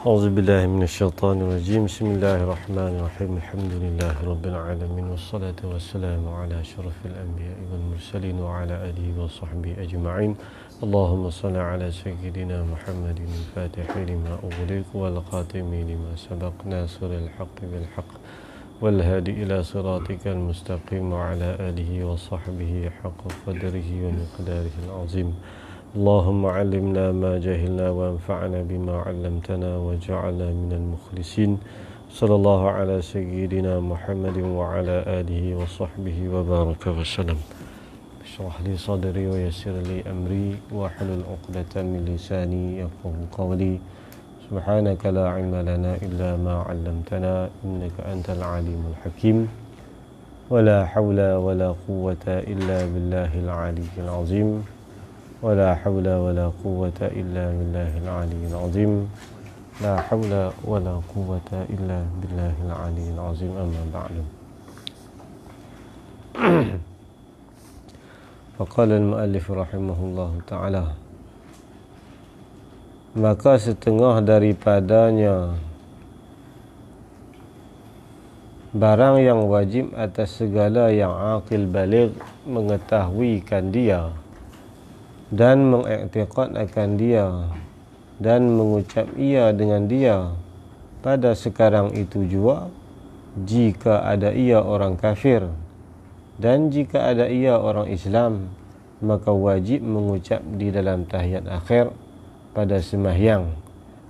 أعوذ بالله من الشيطان الرجيم. بسم الله الرحمن الرحيم. الحمد لله رب العالمين، والصلاة والسلام على أشرف الأنبياء والمرسلين وعلى آله وصحبه أجمعين. اللهم صل على سيدنا محمد الفاتح لما أغلق والخاتم لما سبق ناصر الحق بالحق والهادي إلى صراطك المستقيم وعلى آله وصحبه حق قدره ومقداره العظيم. اللهم علمنا ما جهلنا وانفعنا بما علمتنا واجعلنا من المخلصين. صلى الله على سيدنا محمد وعلى آله وصحبه وبارك وسلم. اشرح لي صدري ويسر لي أمري واحلل عقدة من لساني يفقهوا قولي. سبحانك لا علم لنا إلا ما علمتنا إنك أنت العليم الحكيم. ولا حول ولا قوة إلا بالله العلي العظيم. ولا حول ولا قوة إلا بالله العلي العظيم. لا حول ولا قوة إلا بالله العلي العظيم. أما بعد. فقال المؤلف رحمه الله تعالى, maka setengah daripadanya barang yang wajib atas segala yang aqil baligh mengetahuikan dia dan mengiktikad akan dia dan mengucap ia dengan dia pada sekarang itu jua, jika ada ia orang kafir dan jika ada ia orang Islam, maka wajib mengucap di dalam tahiyat akhir pada sembahyang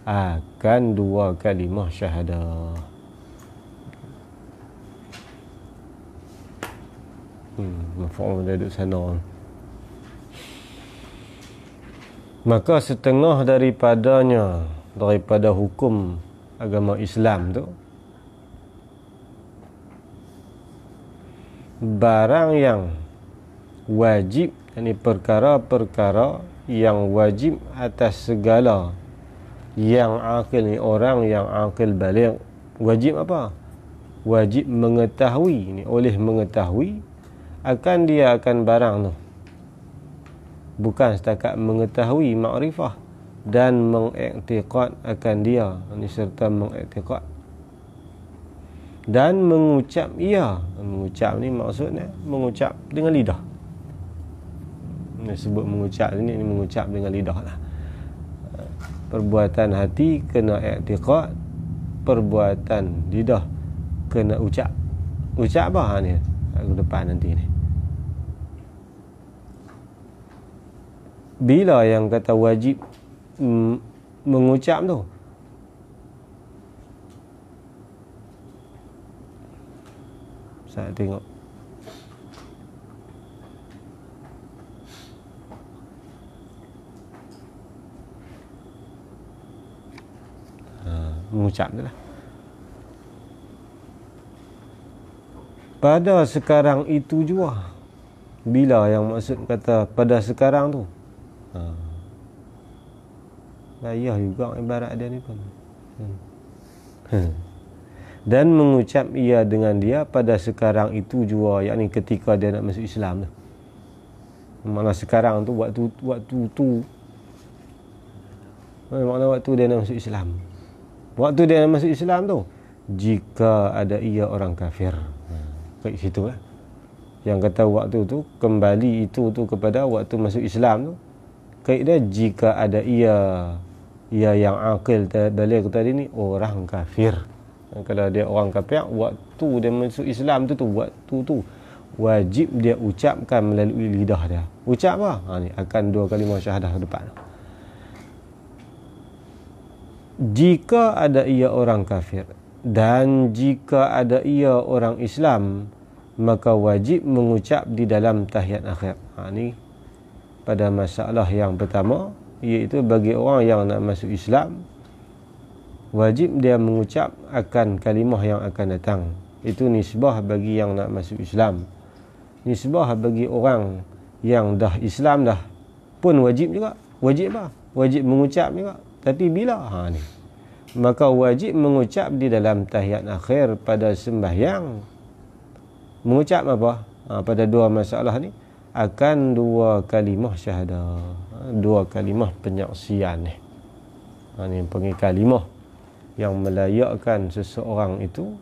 akan dua kalimah syahadah. Maf'ul dah duduk sana. Maka setengah daripadanya, daripada hukum agama Islam tu, barang yang wajib, ini perkara-perkara yang wajib atas segala yang akil, ni orang yang akil baligh. Wajib apa? Wajib mengetahui, ni oleh mengetahui akan dia akan barang tu, bukan setakat mengetahui makrifah dan mengiktikad akan dia, ini serta mengiktikad dan mengucap ia. Mengucap ni maksudnya mengucap dengan lidah. Ini sebut mengucap ni mengucap dengan lidah lah. Perbuatan hati kena iktikad, perbuatan lidah kena ucap. Ucap apa ni? Aku depan nanti ni. Bila yang kata wajib mengucap tu, saya tengok mengucap tu lah. Pada sekarang itu jua. Bila yang maksud kata pada sekarang tu, payah juga ibarat dia ni pun. Dan mengucap ia dengan dia pada sekarang itu jua, yakni ketika dia nak masuk Islam tu. Mana sekarang tu waktu tu. Makna waktu dia nak masuk Islam. Waktu dia nak masuk Islam tu, jika ada ia orang kafir. Kat situ lah. Yang kata waktu tu kembali itu tu kepada waktu masuk Islam tu. Kaedah jika ada ia yang akil baligh tadi ni orang kafir. Kalau dia orang kafir, waktu dia masuk Islam tu waktu tu wajib dia ucapkan melalui lidah dia. Ucap apa? Ni akan dua kalimah syahadah depan. Jika ada ia orang kafir dan jika ada ia orang Islam, maka wajib mengucap di dalam tahiyat akhir. Ni pada masalah yang pertama, iaitu bagi orang yang nak masuk Islam, wajib dia mengucap akan kalimah yang akan datang. Itu nisbah bagi yang nak masuk Islam. Nisbah bagi orang yang dah Islam dah pun wajib juga. Wajib apa? Wajib mengucap juga. Tapi bila? Ni. Maka wajib mengucap di dalam tahiyat akhir pada sembahyang. Mengucap apa? Pada dua masalah ni akan dua kalimah syahadah, dua kalimah penyaksian ni. Ini panggil kalimah. yang melayakkan seseorang itu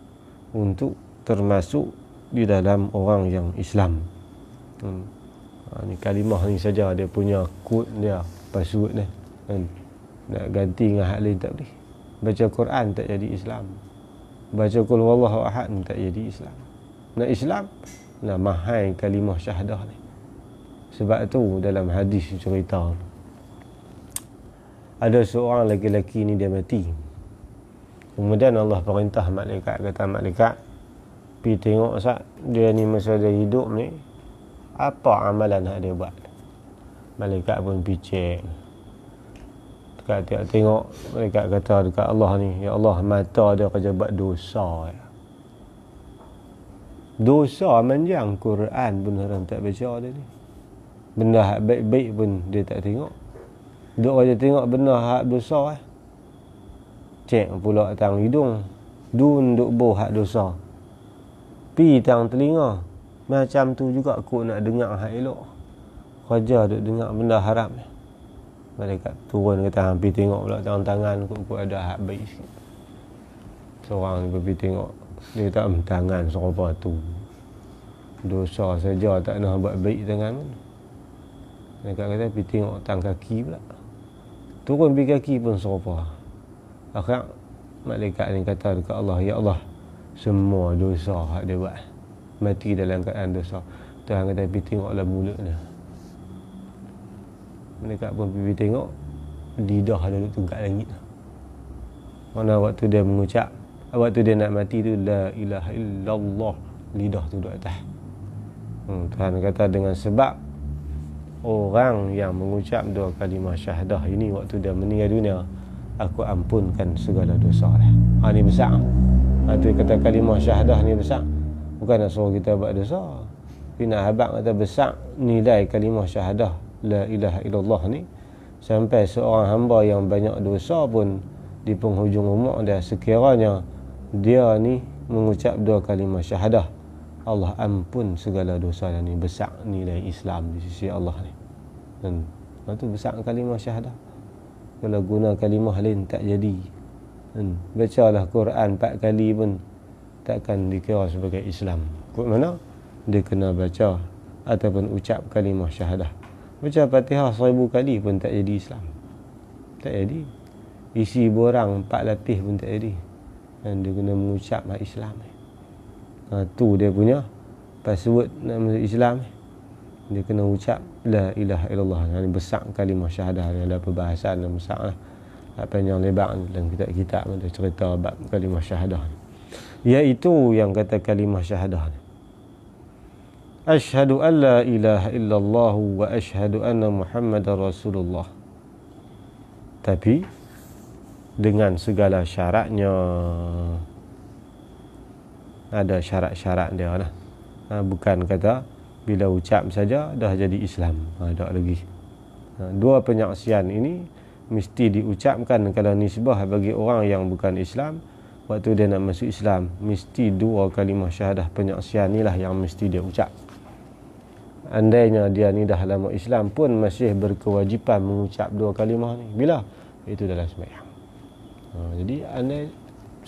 untuk termasuk di dalam orang yang Islam. Ni kalimah ni saja dia punya kod dia, password dia. Nak ganti dengan hak lain tak boleh. Baca Quran tak jadi Islam. Baca qul huwallahu ahad tak jadi Islam. Nak Islam, nak mahal kalimah syahadah ni. Sebab tu dalam hadis cerita, ada seorang lelaki ni dia mati. Kemudian Allah perintah malaikat, kata malaikat, pergi tengok sat dia ni masa dia hidup ni apa amalan yang dia buat. Malaikat pun pergi cek. Dekat tengok, malaikat kata dekat Allah ni, ya Allah, mata dia kerja buat dosa. Dosa manjang, Quran pun orang tak baca dia ni. Benda hak baik-baik pun dia tak tengok. Duk aja tengok benda hak dosa. Cek pula tang hidung, dun duk boh hak dosa. Pi tang telinga, macam tu juga aku nak dengar hak elok. Kerja duk dengar benda haram. Malaikat turun kata hang pi tengok pula tangan aku ada hak baik sikit. Seorang pergi tengok, dia kata tangan serupa tu. Dosa saja tak nak buat baik tangan. Malaikat kata pergi tengok tang kaki pula. Turun pergi kaki pun serupa. Akhirnya malaikat ni kata dekat Allah, ya Allah, semua dosa hak dia buat, mati dalam keadaan dosa. Tuhan kata pergi tengoklah mulut dia. Malaikat pun pergi tengok, lidah dia duduk tungkat langit. Mana waktu dia mengucap, waktu dia nak mati tu, la ilaha illallah, lidah tu duduk atas. Tuhan kata dengan sebab orang yang mengucap dua kalimah syahadah ini waktu dia meninggal dunia, aku ampunkan segala dosa dah. Ni besar. Tu kata kalimah syahadah ni besar. Bukan nak suruh kita buat dosa. Tapi nak habaq kata besar nilai kalimah syahadah la ilaha illallah ni, sampai seorang hamba yang banyak dosa pun di penghujung umur dia, sekiranya dia ni mengucap dua kalimah syahadah, Allah ampun segala dosa dia ni. Besar nilai Islam di sisi Allah ni. Dan itu besar kalimah syahadah. Kalau guna kalimah lain tak jadi. Bacalah Quran 4 kali pun takkan dikira sebagai Islam. Kod mana? Dia kena baca ataupun ucap kalimah syahadah. Baca Fatihah 1000 kali pun tak jadi Islam. Tak jadi. Isi borang 4 lapis pun tak jadi. Dan dia kena mengucap Islam. Tu dia punya password nak masuk Islam. Dia kena ucap la ilaha illallah. Yang besar kalimah syahadah. Ada perbahasan yang besar lah. Panjang lebar dalam kitab-kitab ada cerita bab kalimah syahadah. Iaitu yang kata kalimah syahadah. Asyhadu an la ilaha illallah wa asyhadu anna Muhammadar Rasulullah. Tapi dengan segala syaratnya. Ada syarat-syarat dia lah. Bukan kata bila ucap saja dah jadi Islam. Tak lagi. Dua penyaksian ini mesti diucapkan kalau nisbah bagi orang yang bukan Islam. Waktu dia nak masuk Islam, mesti dua kalimah syahadah penyaksian inilah yang mesti dia ucap. Andainya dia ni dah lama Islam pun masih berkewajipan mengucap dua kalimah ni. Bila? Itu dalam sembahyang. Jadi andai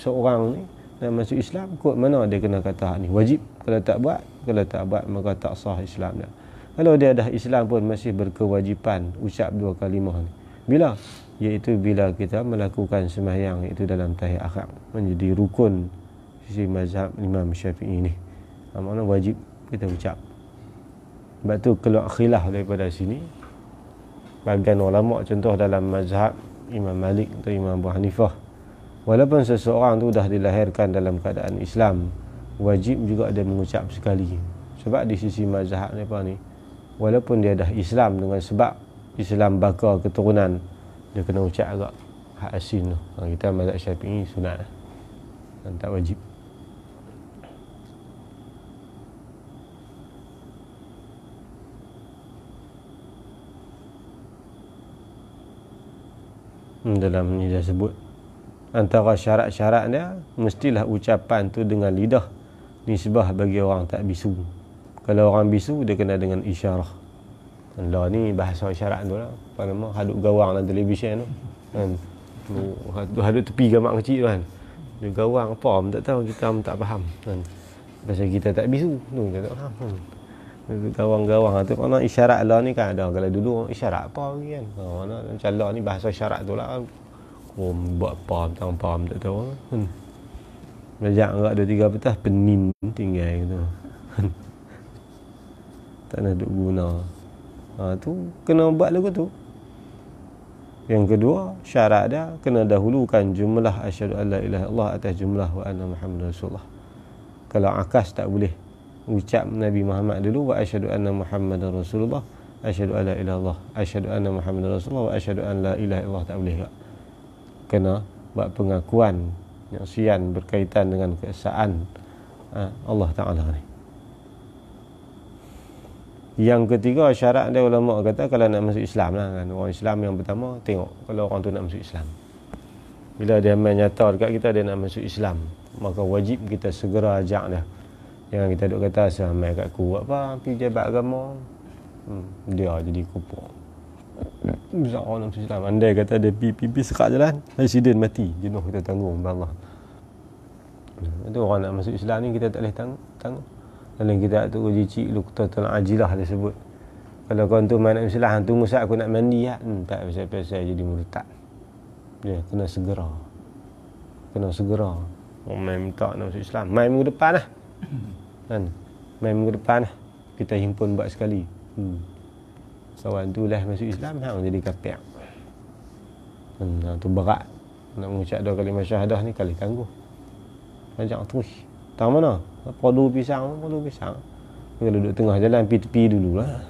seorang ni nak masuk Islam, kod mana dia kena kata ni wajib. Kalau tak buat maka tak sah Islam dia. Kalau dia dah Islam pun masih berkewajipan ucap dua kalimah ni. Bila? Iaitu bila kita melakukan sembahyang, iaitu dalam tahiyat akhir, menjadi rukun sisi mazhab Imam Syafi'i ni. Maknanya wajib kita ucap. Sebab tu keluar khilaf daripada sini. Bagian ulama contoh dalam mazhab Imam Malik atau Imam Abu Hanifah, walaupun seseorang tu dah dilahirkan dalam keadaan Islam, wajib juga dia mengucap sekali. Sebab di sisi mazhab ni apa ni, walaupun dia dah Islam dengan sebab Islam baka keturunan, dia kena ucap agak hak asin tu. Kita mazhab Syafi'i sunat dan tak wajib. Dalam ni dah sebut antara syarat-syarat dia, mestilah ucapan tu dengan lidah, nisbah bagi orang tak bisu. Kalau orang bisu, dia kena dengan isyarah. Lah ni bahasa isyarat tu lah. Apa nama, hadut gawang dalam televisyen tu. Hadut tepi gamak kecil tu kan. Dia gawang apa pun tak tahu, kita tak faham kan. Pasal kita tak bisu tu, kita tak faham kan. Gawang-gawang tu mana isyarat lah ni kan ada. Kalau dulu isyarat apa lagi kan. Mana macam lah ni bahasa isyarat tu lah kan. Buat apa tak tahu kan. Belajar agak 2-3 petah penin tinggal gitu. Tak nak duk guna. Tu kena buat lagu tu. Yang kedua, syarat dia kena dahulukan jumlah asyhadu an la ilaha illallah atas jumlah wa anna Muhammadar Rasulullah. Kalau akas tak boleh. Ucap Nabi Muhammad dulu wa asyhadu anna Muhammadar Rasulullah, asyhadu an la ilaha illallah, asyhadu anna Muhammadar Rasulullah wa asyhadu an la ilaha illallah tak boleh tak. Kena buat pengakuan nyaksian berkaitan dengan keesaan Allah Ta'ala ni. Yang ketiga, syarat dia ulama kata kalau nak masuk Islam lah kan. Orang Islam yang pertama tengok kalau orang tu nak masuk Islam. Bila dia main nyata dekat kita dia nak masuk Islam, maka wajib kita segera ajak dia. Jangan kita duk kata samai kat ku apa pergi jabat agama. Dia jadi kupur. Besar orang nak masuk Islam. Andai kata dia pipi sekat jalan, accident mati, jenuh kita tanggung Allah. Itu orang nak masuk Islam ni kita tak boleh tanggung. Kalau kita tu uji cik lu total ajilah dia sebut. Kalau kau tu main Islam tunggu saat aku nak mandi tak pasal-pasal jadi murtad. Dia kena segera. Orang main minta nak masuk Islam, main minggu depan lah. Kan? Main minggu depan lah. Kita himpun buat sekali. Kawan tu lah masuk Islam hang jadi kafir. Tu berat. Nak mengucap 2 kalimah syahadah ni kali tangguh. Ajak terus. Tahu mana? Perlu pisang. Kalau duduk tengah jalan, pergi tepi dulu lah.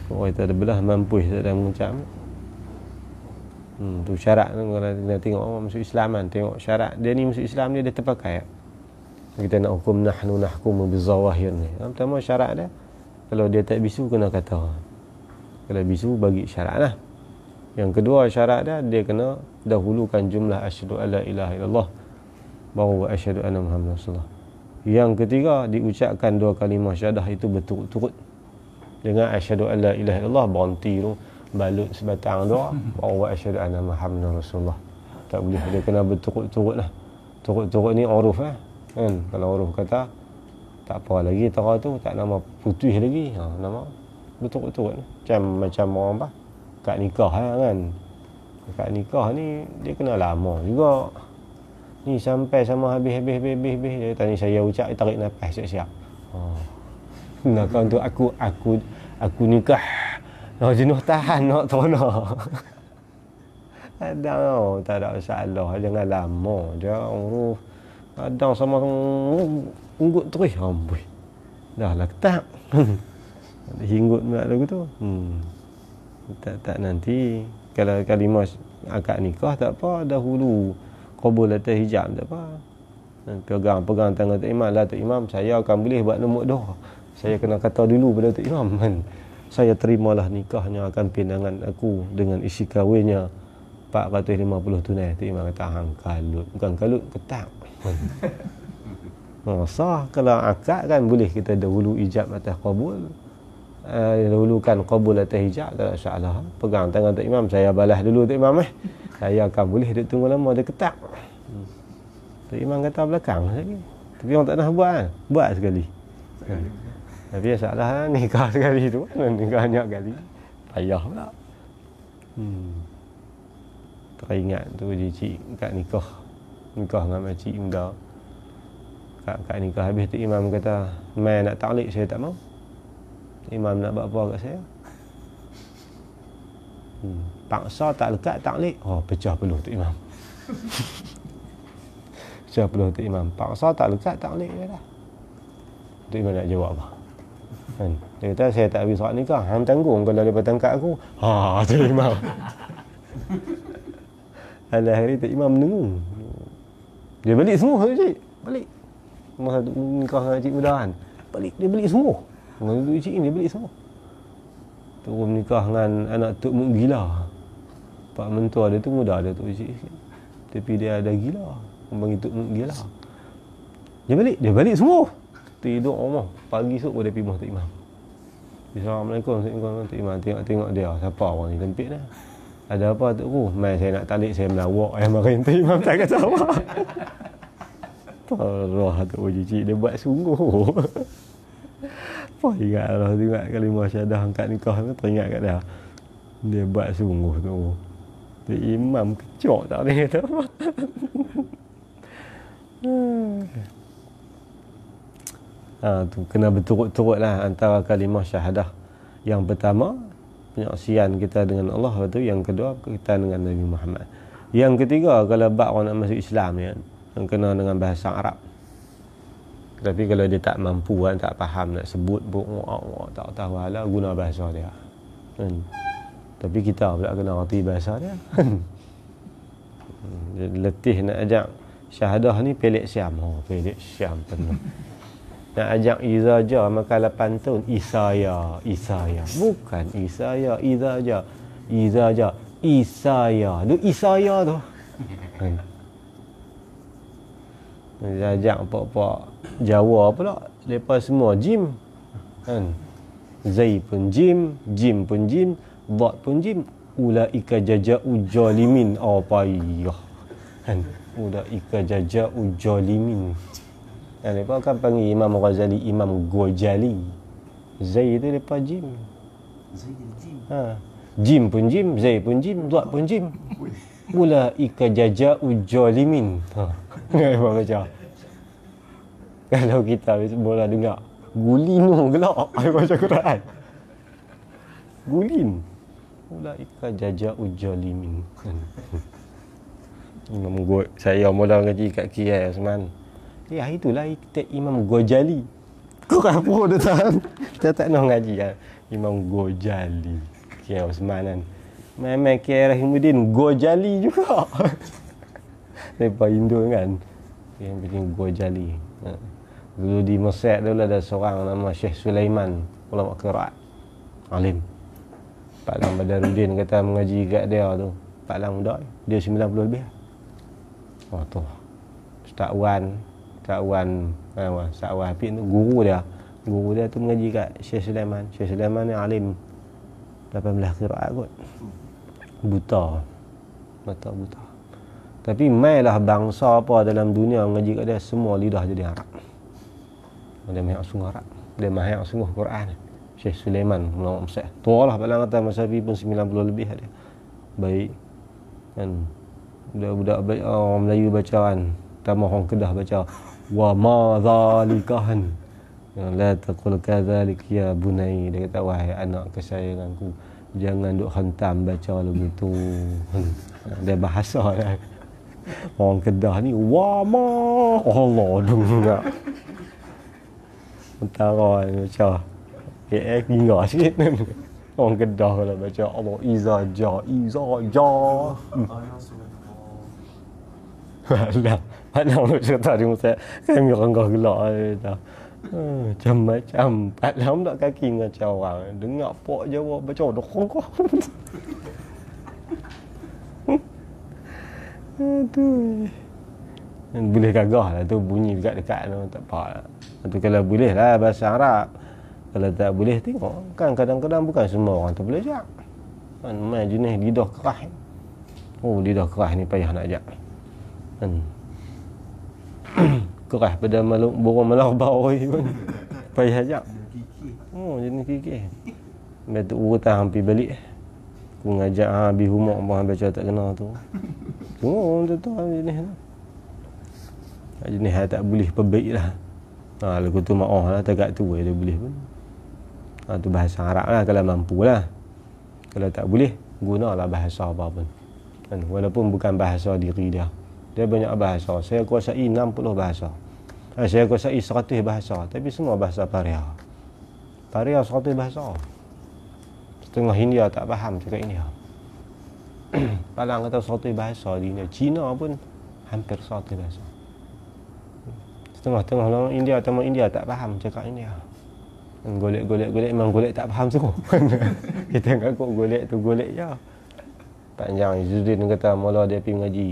Kalau kita ada belah, mampu tak ada mengucap. Tu syarat tu. Kalau kita tengok orang masuk Islam kan, tengok syarat. Dia ni masuk Islam ni, dia terpakai. Kita nak hukum nahnu nahkumu bizawahir ni. Pertama syarat dia, kalau dia tak bisu, kena kata. Kalau bisu, bagi syarat lah. Yang kedua syarat dia kena dahulukan jumlah asyhadu an la ilaha illallah baru asyhadu anna Muhammadar Rasulullah. Yang ketiga, diucapkan 2 kalimah syahadah itu berturut-turut. Dengan asyhadu an la ilaha illallah berhenti tu, balut sebatang doa baru asyhadu anna Muhammadar Rasulullah. Tak boleh, dia kena berturut-turut lah. Turut-turut ni uruf kan. Kalau uruf kata tak apa lagi tera tu, tak nama putih lagi, nama berturut-turut. Macam orang apa kat nikah kan. Kat nikah ni dia kena lama juga. Ni sampai sama habis. Dia tanya saya ucap, tarik nafas siap-siap. Nak kau tu aku nikah. Nak jenuh tahan nak tono. Tak ada masalah. Jangan lama je urus. Kadang sama unggut terus amboi. Dah lah ketak. Hinggut mak lagu tu. Tak nanti kalau kalimah akad nikah tak apa, dahulu qabul atas hijab tak apa. Pegang tangan Tok Imam lah, Tok Imam saya akan boleh buat nombor doa. Saya kena kata dulu pada Tok Imam kan. Saya terimalah nikahnya akan pinangan aku dengan isi kahwinnya 450 tunai. Tok Imam kata hang kalut. Bukan kalut, ketak. Sah kalau akad kan boleh kita dahulu ijab atas qabul. Dahulukan qabul atas hijab tak ada masalah. Pegang tangan Tok Imam, saya balas dulu Tok Imam saya akan boleh duduk tunggu lama dia ketak. Tok Imam kata belakang lagi. Tapi orang tak nak buat kan? Buat sekali. Tapi masalah nikah sekali tu kan, nikah banyak kali. Payah pula. Teringat tu cik kat nikah dengan makcik muda. Kat nikah habis Tok Imam kata, "Mai nak taklid saya tak mau." Imam nak buat apa kat saya? Paksa tak lekat taklid. Pecah peluh Tok Imam. Pecah peluh Tok Imam. Paksa tak lekat taklid dia dah. Tok Imam nak jawab apa? Kan? Dia kata saya tak habis solat nikah. Hang tanggung kalau dia tangkap aku. Tok Imam. Akhirnya Tok Imam menunggu. Dia balik semua cik. Balik. Masa nikah dengan cik muda kan. Dia balik semua. Dengan cik ni dia balik semua. Turun nikah dengan anak Tok Muk Gila. Pak mentua dia tu muda dia Tok Cik sikit. Tapi dia ada gila. Panggil Tok Muk Gila. Dia balik semua. Tidur rumah. Pagi esok dia pergi rumah Tok Imam. Assalamualaikum Tok Imam. Tengok dia. Siapa orang ni tempik dah. Ada apa tu? Mai saya nak talik, saya melawak. Yang mari tu imam tak kata apa. Allah tu cicik dia buat sungguh. Apa ingat Allah tengok kalimah syahadah angkat nikah tu, teringat kat dia. Dia buat sungguh tu. Dia imam kecok tak boleh kata apa. Tu kena berturut-turut lah antara kalimah syahadah. Yang pertama, penyaksian kita dengan Allah. Lepas tu yang kedua, kita dengan Nabi Muhammad. Yang ketiga, kalau bab orang nak masuk Islam ni, yang kena dengan bahasa Arab. Tapi kalau dia tak mampu, tak faham nak sebut pun, tak tahu lah, guna bahasa dia. Tapi kita pula kena reti bahasa dia. Letih nak ajak syahadah ni pelik Syam. Pelik Syam penuh. Nak ajak Izaja maka 8 tahun. Isaya. Bukan Isaya, Izaja. Isaya. Tu Isaya tu. Ajak apa-apa Jawa pula. Lepas semua jim. Zai pun jim, jim pun jim, dhat pun jim. Ulaika jaja'u jalimin. Payah. Ulaika jaja'u jalimin. Lepas kan panggil Imam Ghazali Imam Ghazali. Zai tu lepas jim. Jim pun jim, zai pun jim, dhat pun jim. Ulaika jaja'u jalimin. Apa baca? Kalau kita mula dengar gulinu gelak baca Quran. Gulin. Ulaika jaja'u jalimin. Imam saya mula ngaji kat Kiai Osman. Itulah Imam Ghazali. Kau apa dah tahan? Kita tak nak ngaji kan. Imam Ghazali. Kiai Osman kan. Memang Kiai Rahimuddin Ghazali juga. Lepas Indo kan. Yang bikin Ghazali. Dulu di Mesir dulu ada seorang nama Syekh Sulaiman, ulama qiraat. Alim. Pak Lang Badaruddin kata mengaji kat dia tu. Pak Lang muda. Dia 90 lebih. Tu. Ustaz Wan Hafiz tu guru dia tu mengaji kat Syekh Sulaiman ni alim 18 qiraat kot. Buta tapi mailah bangsa apa dalam dunia mengaji kat dia, semua lidah jadi Arab. Dia mahir sungguh Arab, dia mahir sungguh Quran. Syekh Sulaiman ulama Mesir tua lah. Paling kata Masafi pun 90 lebih dia. Baik kan, budak-budak orang Melayu bacaan, tambah orang Kedah baca wa ma zalikahan, la taqul kadzalik ya bunai. Dia kata wahai anak kesayanganku, jangan duk hentam baca lagu tu. Dia bahasa dia. Orang Kedah ni wa ma Allah dengar. Antara baca hingga sikit. Orang Kedah kalau baca Allah izaja. Alah lu cerita di muka kami renggah gelak dia. Macam-macam. Padahal tak kaki ngacau orang. Dengar pok jawab baca dokong. Aduh. Boleh gagah lah tu bunyi dekat-dekat tu, tak apa lah. Tu kalau boleh lah bahasa Arab. Kalau tak boleh tengok kan kadang-kadang bukan semua orang tu boleh ajak. Kan main jenis lidah kerah. Lidah kerah ni payah nak ajak. Kan. Kerah pada burung melarbau pun payah ajak. Jenis kikih. Betul urutan hampir balik. Aku ngajak habis rumah orang baca tak kena tu. Tengok tu jenis tu. Jenis tak boleh perbaik lah. Lagu tu maaf lah, tegak tu dia boleh pun. Tu bahasa Arab lah kalau mampu lah. Kalau tak boleh, gunalah bahasa apa pun. Kan? Walaupun bukan bahasa diri dia. Dia banyak bahasa. Saya kuasai 60 bahasa. Saya kuasai 100 bahasa. Tapi semua bahasa Paria. Paria 100 bahasa. Setengah India tak faham cakap India. Palang kata 100 bahasa di India. Cina pun hampir 100 bahasa. Setengah-tengah orang India, teman India tak faham cakap India. Golek memang golek tak faham semua. Kita ngaku golek tu golek je. Panjang Izzuddin kata mula dia pergi mengaji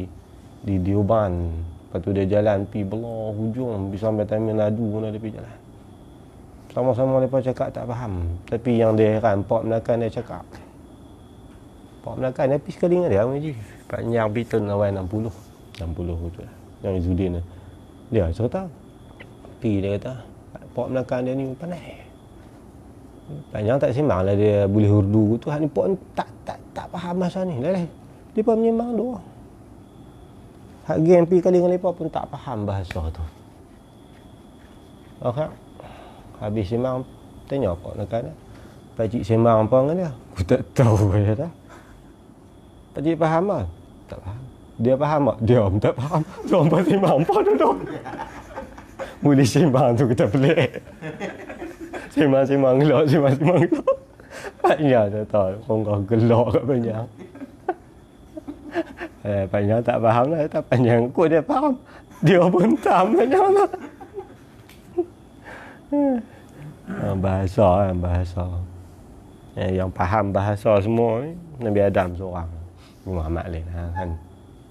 di Dioban. Lepas tu dia jalan pergi belah hujung pergi sampai Tamil Nadu mana dia pergi jalan. Sama-sama mereka cakap tak faham. Tapi yang dia heran Pak Melaka dia cakap. Pak Melaka ni pergi sekali dengan dia mengaji. Panjang tahun awal 60 betul lah. Yang Izzuddin ni. Dia cerita. Pergi dia kata, Pak Melaka dia ni pandai. Panjang tak sembang lah dia boleh urdu tu. Hak ni Pak ni tak faham bahasa ni. Leleh. Dia pun menyembang doa. Hak geng pergi kali dengan mereka pun tak faham bahasa tu. Okey. Habis sembang tanya Pak Melaka ni. Pakcik sembang apa dengan dia? Aku tak tahu dia dah. Pakcik faham tak? Tak faham. Dia faham tak? Dia tak faham. Dia orang sembang apa tu? Boleh sembang tu kita pelik. Sembang gelak, sembang gelak. Panjang tak tahu. Orang gelak kat panjang. Panjang tak faham lah. Tak panjang kot dia faham. Dia pun tam panjang lah. Bahasa. Yang faham bahasa semua ni Nabi Adam seorang. Muhammad lain kan.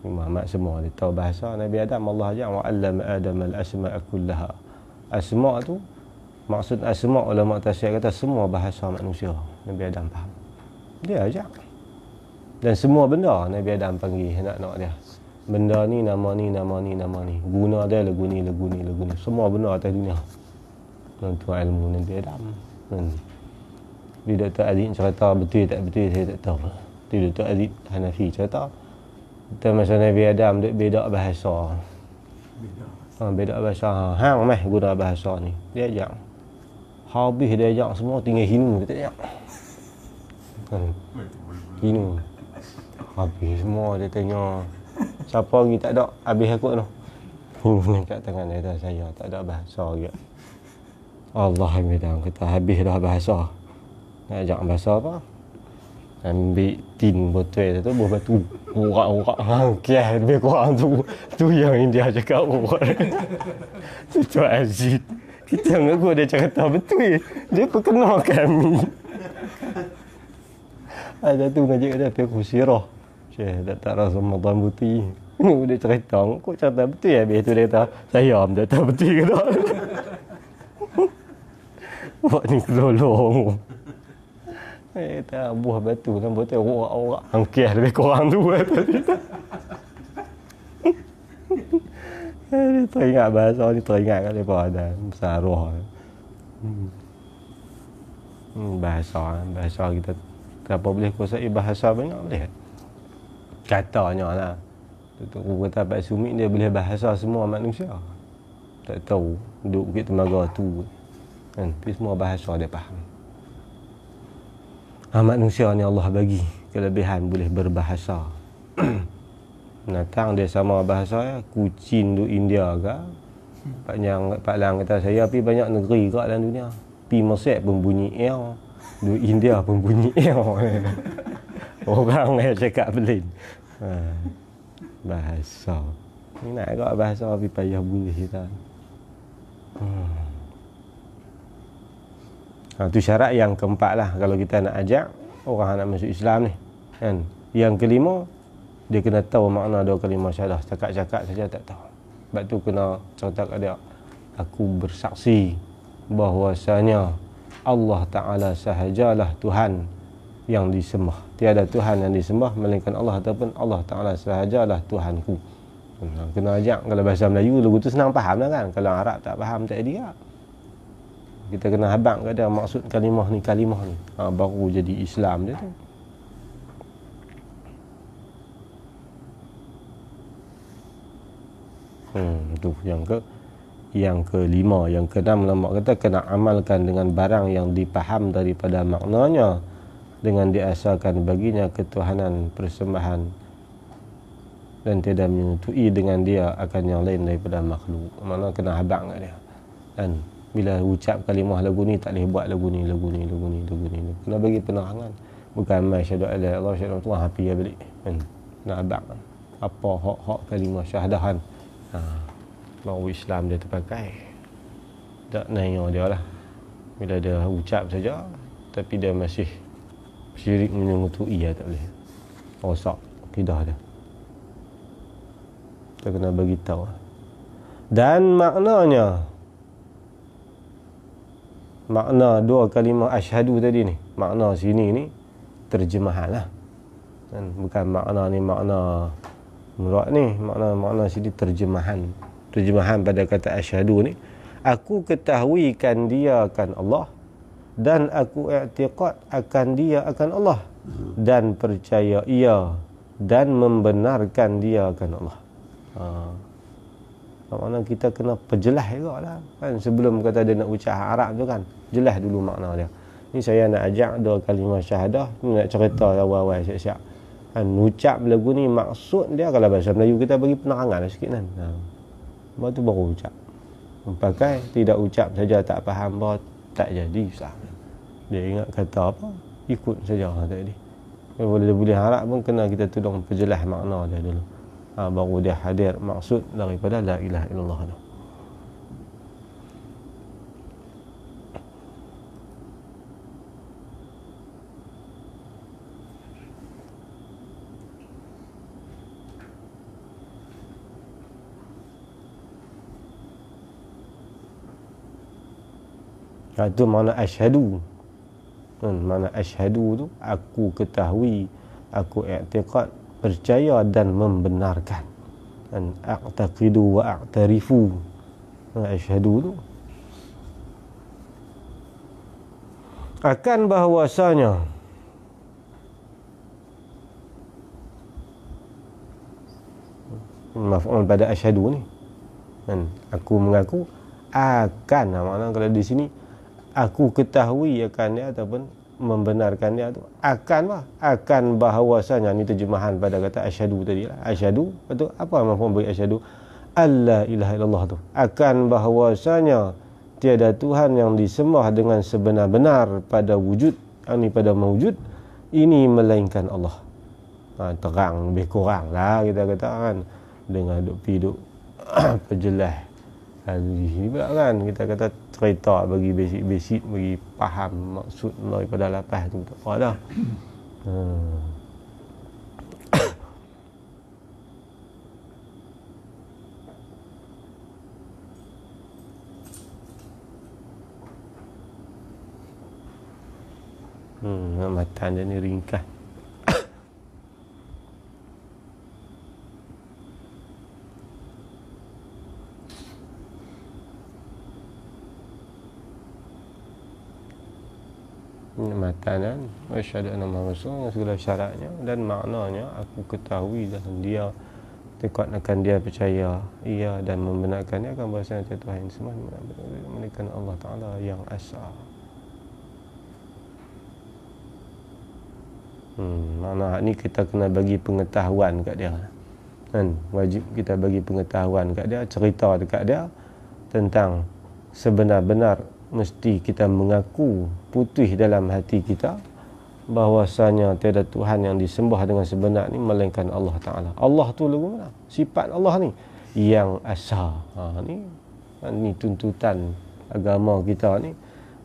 Muhammad semua dia tahu bahasa. Nabi Adam Allah ajar wa 'allama Adam al-asma'a kullaha. Asma' tu maksud asma' ulama tafsir kata semua bahasa manusia. Nabi Adam faham. Dia ajar. Dan semua benda Nabi Adam panggil anak-anak dia. Benda ni nama ni nama ni nama ni. Guna dia lagu ni. Semua benda atas dunia. Itu ilmu Nabi Adam. Bila Dr. Aziz cerita betul tak betul saya tak tahu. Dia Dr. Aziz Hanafi cerita kita masa Nabi Adam duk beda bahasa. Beda bahasa. Hang meh guna bahasa ni. Dia ajak. Habis dia ajak semua tinggal hinu dia tak ajak. Hinu. Habis semua dia tanya siapa lagi tak ada habis aku tu. Hinu kat tangan dia kata saya tak ada bahasa juga. Allah Hamidam kata habis dah bahasa. Nak ajak bahasa apa? Ambil tin botol tu buah batu. Urak-urak hangkiah lebih kurang tu. Tu yang India cakap urak. Tu Aziz. Kita mengaku dia cakap betul. Dia perkenal kami. Ada tu ngaji dia pergi sirah. Syekh tak rasa Ramadan putih. Dia cerita, kok cerita betul ya? Habis tu dia kata, saya tak tahu betul ke tak. Buat ni kelolong. Kata buah batu dan botol urak-urak hangkiah lebih kurang tu. Dia teringat bahasa ni, teringat kat mereka ada Saruh. Bahasa kita apa boleh kuasai bahasa banyak boleh. Katanya lah. Aku kata Pak Sumit dia boleh bahasa semua manusia. Tak tahu duduk Bukit Temaga tu kan, tapi semua bahasa dia faham. Manusia ni Allah bagi kelebihan boleh berbahasa. Natang dia sama bahasa ya. Kucing du India ke. Pak Lang kata saya pergi banyak negeri kat dalam dunia. Pi Mesir pun bunyi el. Du India pun bunyi el. Orang yang cakap belin. Bahasa. Ni nak kat bahasa pergi payah boleh kita. Tu syarat yang keempat lah kalau kita nak ajak orang nak masuk Islam ni kan. Yang kelima, dia kena tahu makna dua kalimah syahadah. Cakap-cakap saja tak tahu. Sebab tu kena cerita kat dia, aku bersaksi bahwasanya Allah Ta'ala sahajalah Tuhan yang disembah. Tiada Tuhan yang disembah melainkan Allah, ataupun Allah Ta'ala sahajalah Tuhanku. Kena ajak. Kalau bahasa Melayu lagu tu senang faham lah kan. Kalau Arab tak faham tak dia. Kita kena habang kat dia maksud kalimah ni. Baru jadi Islam dia tu. Tu yang kelima. Yang keenam ulama kata kena amalkan dengan barang yang dipaham daripada maknanya, dengan diasalkan baginya ketuhanan persembahan dan tidak menyetui dengan dia akan yang lain daripada makhluk. Maknanya kena habang kat dia. Dan bila ucap kalimah lagu ni tak boleh buat lagu ni. Kena bagi penerangan. Bukan masyhadu alla ilaha illallah syahadu Tuhan happy ya balik. Kena habang apa hak kalimah syahadahan. Baru Islam dia terpakai. Tak nanya dia lah. Bila dia ucap saja tapi dia masih syirik menyertai ya tak boleh. Rosak akidah dia. Kita kena bagi tahu. Dan makna dua kalimah asyhadu tadi ni, makna sini ni terjemahan lah. kan? Bukan makna ni makna murad ni, makna sini terjemahan pada kata asyhadu ni, aku ketahuikan dia akan Allah dan aku i'tiqad akan dia akan Allah dan percaya ia dan membenarkan dia akan Allah. Makna kita kena perjelas juga lah kan, sebelum kata dia nak ucap Arab tu kan, jelas dulu makna dia. Ni saya nak ajak dua kalimah syahadah, ni nak cerita awal-awal siap-siap kan, ucap lagu ni maksud dia, kalau bahasa Melayu kita bagi penerangan sikit kan. Lepas tu baru ucap. Pakai tidak ucap saja tak faham apa, tak jadi Ustaz. Dia ingat kata apa, ikut saja tadi. Boleh harap pun kena kita tolong perjelas makna dia dulu. Baru dia hadir maksud daripada la ilaha illallah tu. Itu makna asyhadu. Makna asyhadu tu aku ketahui, aku i'tiqad, percaya dan membenarkan. Dan a'taqidu wa a'tarifu. Asyhadu tu akan bahawasanya maf'ul pada asyhadu ni kan, aku mengaku akan, makna kalau di sini aku ketahui akan dia ataupun membenarkan dia tu akan bahawasanya, ni terjemahan pada kata asyhadu tadi lah. Asyhadu betul apa mafhum bagi asyhadu? Alla ilaha illallah tu akan bahawasanya tiada Tuhan yang disembah dengan sebenar-benar pada wujud, ini pada mewujud ini melainkan Allah. Terang lebih kurang lah kita kata kan, dengan duk perjelas di sini pula kan kita kata cerita bagi basic bagi faham maksud daripada lapas tu tak apa dah. Matan dia ni ringkas. Matanan asyhadu anna Muhammadar Rasulullah, segala syaratnya dan maknanya aku ketahui dan dia tekad akan dia percaya ia dan membenarkannya akan bahasanya Tuhan semua melainkan Allah Ta'ala yang Asa. Makna ni kita kena bagi pengetahuan kat dia kan, wajib kita bagi pengetahuan kat dia, cerita dekat dia tentang sebenar-benar mesti kita mengaku putih dalam hati kita bahwasanya tiada Tuhan yang disembah dengan sebenar ni melainkan Allah Ta'ala. Allah tu lagu mana? Sifat Allah ni yang Asa. Ni tuntutan agama kita ni.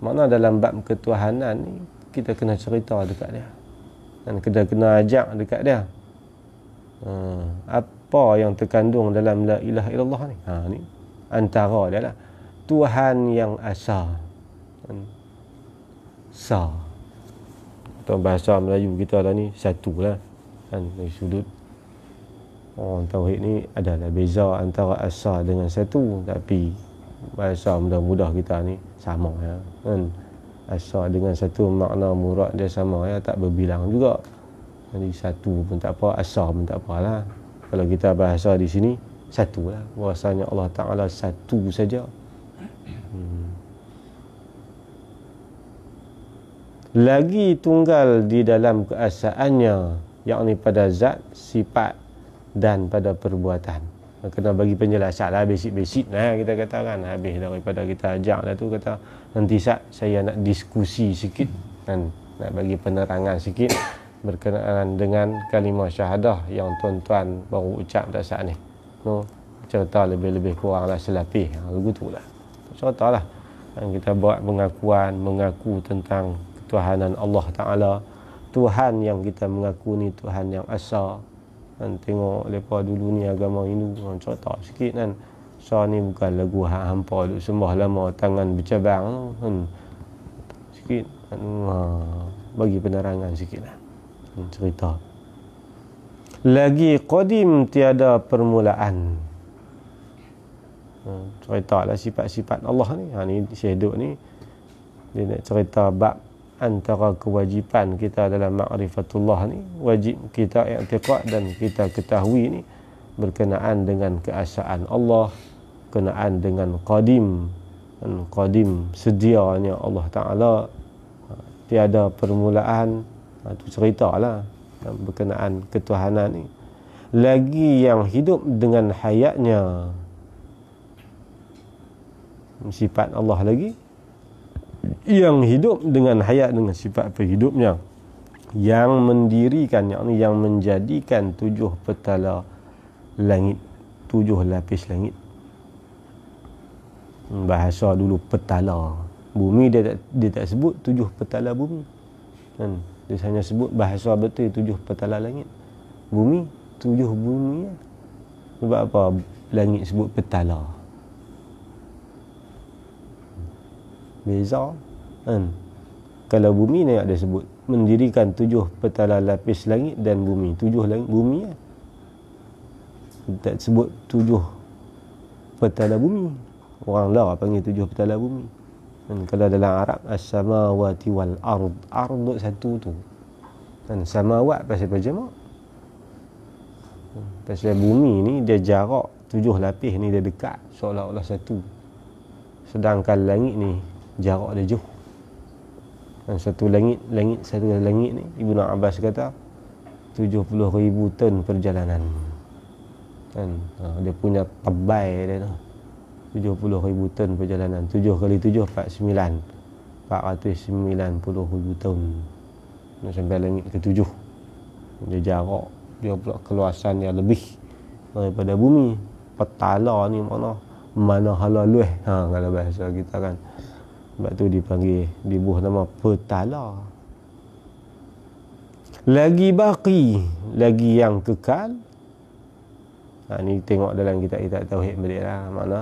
Makna dalam bab ketuhanan ni kita kena cerita dekat dia dan kita kena ajak dekat dia apa yang terkandung dalam la ilaha illallah ni. Ni antara dia lah, Tuhan yang Asa. Sa atau bahasa Melayu kita lah ni satu lah kan, dari sudut orang tauhid ni adalah beza antara Asa dengan satu, tapi bahasa mudah-mudah kita ni sama ya kan. Asa dengan satu makna murad dia sama ya, tak berbilang juga. Jadi satu pun tak apa, Asa pun tak apalah. Kalau kita bahasa di sini satu lah, bahasanya Allah Ta'ala satu saja. Lagi tunggal di dalam keesaannya, yakni pada zat, sifat dan pada perbuatan. Kena bagi penjelasan lah, basic-basic lah kita katakan. Habis daripada kita ajak lah tu, kata nanti saya nak diskusi sikit kan, nak bagi penerangan sikit berkenaan dengan kalimah syahadah yang tuan-tuan baru ucap dah saat ni. Cerita lebih-lebih kurang lah selapih begitu lah cerita lah. Kita buat pengakuan, mengaku tentang ketuhanan Allah Ta'ala, Tuhan yang kita mengaku ni Tuhan yang Asa kan. Tengok lepas dulu ni agama Hindu cerita sikit kan, so ni bukan lagu hampa duk sembah lama tangan bercabang kan, sikit kan, bagi penerangan sikit lah cerita Lagi qadim, tiada permulaan. Cerita lah sifat-sifat Allah ni. Ni Syekh Duk ni dia nak cerita bab antara kewajipan kita dalam ma'rifatullah ni, wajib kita i'tiqad dan kita ketahui ni berkenaan dengan keesaan Allah, berkenaan dengan qadim. Dan qadim sedianya Allah Ta'ala, tiada permulaan. Itu ceritalah berkenaan ketuhanan ni. Lagi yang hidup dengan hayatnya, sifat Allah lagi yang hidup dengan hayat, dengan sifat hidupnya, yang mendirikan, yang menjadikan 7 petala langit, 7 lapis langit. Bahasa dulu petala bumi, dia tak sebut 7 petala bumi kan? Dia hanya sebut bahasa betul 7 petala langit. Bumi 7 bumi. Sebab apa langit sebut petala? Beza kan? Kalau bumi ni ada sebut mendirikan 7 petala lapis langit dan bumi, 7 langit bumi ya. Tak sebut 7 petala bumi. Orang lah panggil 7 petala bumi kan? Kalau dalam Arab as-samawati wal ard, ard satu tu kan? Samawat pasal jamak, pasal bumi ni dia jarak 7 lapis ni dia dekat seolah-olah satu, sedangkan langit ni jarak dia jauh. Dan satu langit ni Ibnu Abbas kata 70,000 ton perjalanan kan? Dia punya tebai dia tu 70,000 ton perjalanan. 7 kali 7 49, 490,000 tahun nak sampai langit ke-7. Dia jarak, dia pula keluasan yang lebih daripada bumi. Petala ni mana hala lueh kalau bahasa kita kan. Sebab tu dipanggil, dibuh nama petala. Lagi baqi, lagi yang kekal. Ni tengok dalam kitab-kitab tauhid balik lah. Makna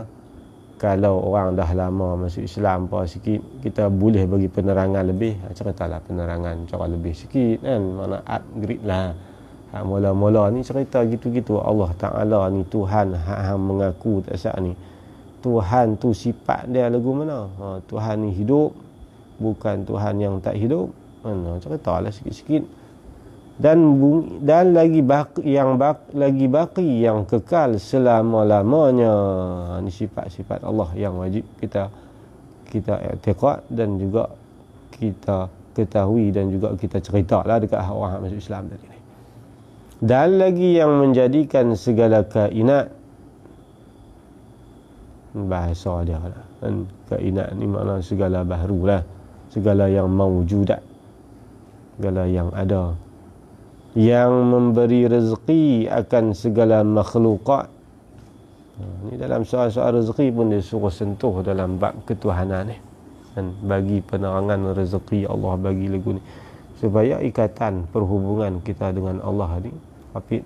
kalau orang dah lama masuk Islam apa sikit, kita boleh bagi penerangan lebih. Ceritalah penerangan cara lebih sikit kan. Makna upgrade lah. Mula-mula ni cerita gitu-gitu. Allah Ta'ala ni Tuhan hang mengaku tak sah ni. Tuhan tu sifat dia lagu mana? Tuhan ni hidup, bukan Tuhan yang tak hidup. Ceritalah sikit-sikit. Dan lagi baqi yang kekal selama-lamanya. Ini sifat-sifat Allah yang wajib kita i'tiqad dan juga kita ketahui dan juga kita ceritalah dekat orang masuk Islam tadi ni. Dan lagi yang menjadikan segala kainat, bahasa dia lah kan? Kainat ni makna segala baharu lah, segala yang mawjudat, segala yang ada, yang memberi rezeki akan segala makhlukat. Ni dalam soal-soal rezeki pun dia suruh sentuh dalam bab ketuhanan ni kan? Bagi penerangan rezeki Allah bagi lagu ni supaya ikatan perhubungan kita dengan Allah ni rapid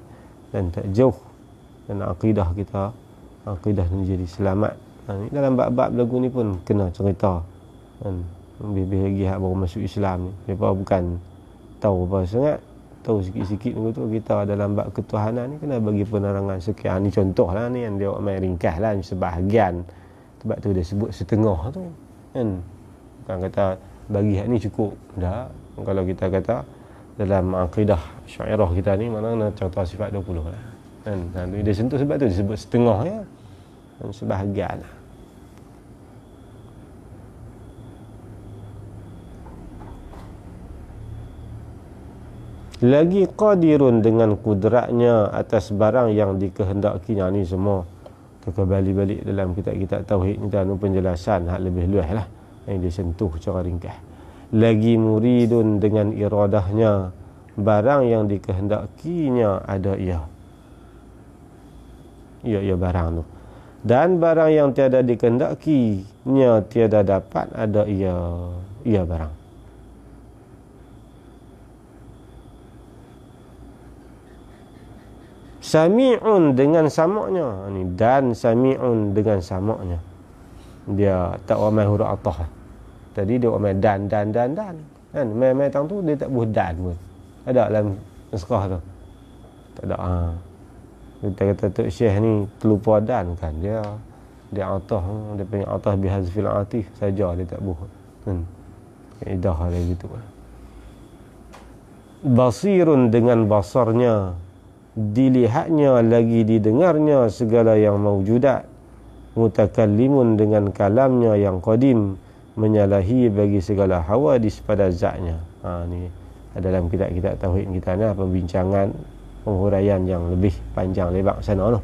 dan tak jauh, dan akidah kita, akidah menjadi selamat. Ni dalam bab-bab lagu ni pun kena cerita kan? Lebih lagi hak baru masuk Islam ni, mereka bukan tahu apa sangat, tahu sikit-sikit tu. Kita dalam bab ketuhanan ni kena bagi penerangan sikit. Ni contoh lah ni yang dia main ringkas lah sebahagian. Sebab tu dia sebut setengah tu kan? Bukan kata bagi hak ni cukup dah. Kalau kita kata dalam akidah syairah kita ni mana cerita sifat 20 lah kan? Dia sentuh sebab tu disebut setengah ya, dan sebahagian lah. Lagi qadirun, dengan kudratnya atas barang yang dikehendakinya. Ni semua kembali-balik dalam kitab-kitab tauhid ni dan penjelasan hak lebih luas lah yang disentuh secara ringkas. Lagi muridun, dengan iradahnya barang yang dikehendakinya ada ia barang tu, dan barang yang tiada dikehendakinya tiada dapat ada ia barang. Sami'un, dengan samaknya ni, dan sami'un dengan samaknya. Dia tak ramai huruf atah. Tadi dia ramai dan kan. Mai tang tu dia tak buh dan pun. Ada dalam naskah tu. Tak ada. Kita kata Tok Syekh ni terlupa dan kan dia atah, dia panggil atah bihazfil atif saja, dia tak buh. Idah dia gitu. Basirun dengan basarnya, dilihatnya lagi didengarnya segala yang maujudat. Mutakallimun dengan kalamnya yang qadim, menyalahi bagi segala hawadis pada zatnya. Ni dalam kitab-kitab tauhid kita ni pembincangan penghuraian yang lebih panjang lebar sana tu.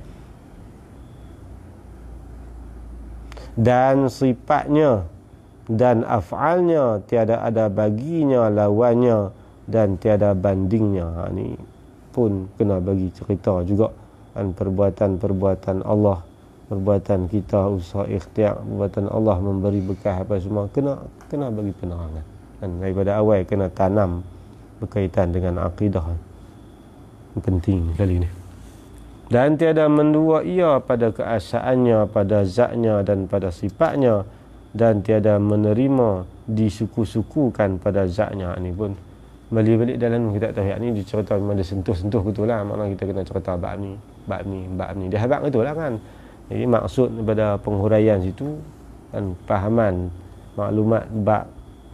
Dan sifatnya dan af'alnya tiada ada baginya lawannya dan tiada bandingnya. Ni pun kena bagi cerita juga kan, perbuatan-perbuatan Allah, perbuatan kita usaha ikhtiar, perbuatan Allah memberi bekal apa semua kena bagi penerangan. Dan daripada awal kena tanam berkaitan dengan akidah. Penting kali ni. Dan tiada mendua ia pada keasaannya, pada zatnya dan pada sifatnya, dan tiada menerima disuku-sukukan pada zatnya. Ini pun balik-balik dalam kita tahu ni dicerita memang dia sentuh-sentuh betul lah. Maknanya kita kena cerita bab ni. Dia habaq betul lah kan. Jadi maksud daripada penghuraian situ kan, fahaman maklumat bab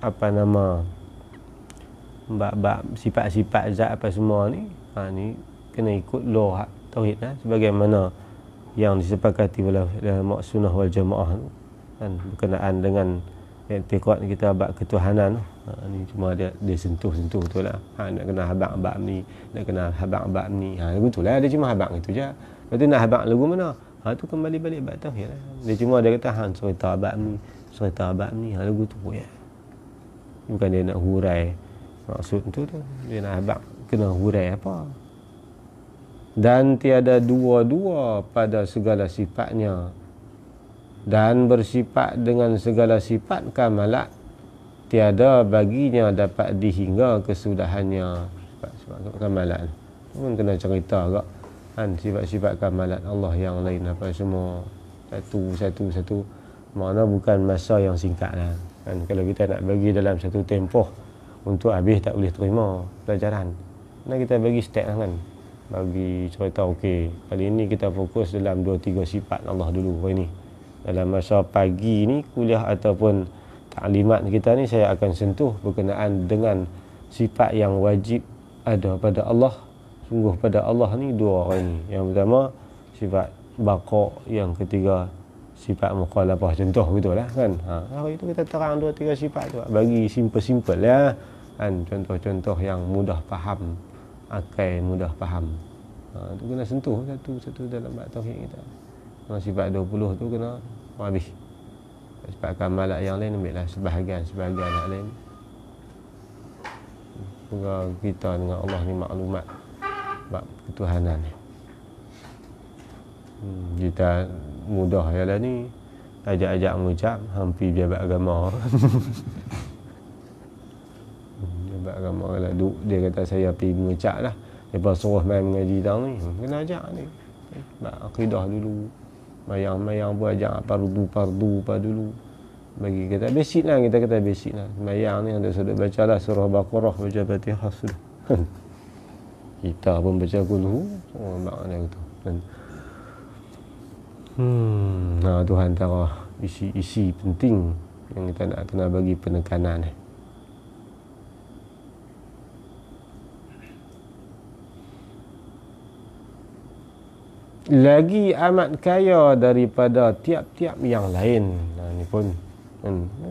apa nama bab sifat-sifat zat apa semua ni, ni kena ikut law tauhid sebagaimana yang disepakati oleh ulama sunnah wal jamaah kan, berkenaan dengan i'tiqad kita bab ketuhanan. Ni cuma dia sentuh-sentuh betul lah. Nak kena habaq bab ni, nak kena habaq bab ni. Betul lah, dia cuma habaq itu je. Lepas tu nak habaq lagu mana? Tu kembali balik bab tauhid lah. Dia cuma dia kata cerita bab ni, lagu tu ya. Bukan dia nak hurai maksud tu. Dia nak habaq kena hurai apa. Dan tiada dua-dua pada segala sifatnya, dan bersifat dengan segala sifat kamalat, tiada baginya dapat dihingga kesudahannya. Sifat kamalat pun kena cerita agak kan, sifat-sifat kamalat Allah yang lain apa semua satu makna bukan masa yang singkat lah kan. Kalau kita nak bagi dalam satu tempoh untuk habis tak boleh terima pelajaran. Nah kita bagi step kan, bagi cerita okey, kali ini kita fokus dalam 2-3 sifat Allah dulu hari ni. Dalam masa pagi ni kuliah ataupun taklimat kita ni saya akan sentuh berkenaan dengan sifat yang wajib ada pada Allah. Sungguh pada Allah ni dua hari ni. Yang pertama sifat baqa, yang ketiga sifat mukhalafah. Contoh gitulah kan. Hari itu kita terang 2-3 sifat tu bagi simple-simple ya kan, contoh-contoh yang mudah faham, akal mudah faham. Tu kena sentuh satu-satu dalam bab tauhid kita. Sifat 20 tu kena habis. Sifat kamalat yang lain ambil lah sebahagian yang lain. Semoga kita dengan Allah ni maklumat bab ketuhanan ni. Kita mudah ya lah ni, ajak-ajak mengucap hampir jabat agama. Jabat agama lah duk, dia kata saya pergi mengucap lah. Lepas suruh main mengaji tang ni, kena ajak ni. Bab akidah dulu. Mayang-mayang pun ajak pardu apa dulu. Bagi kita basic lah, kita kata basic lah. Mayang ni untuk sudah baca lah surah Baqarah, baca Fatihah sudah. Kita pun baca kulhu, makna itu. Tu antara isi penting yang kita nak kena bagi penekanan. Lagi amat kaya daripada tiap-tiap yang lain. Ini pun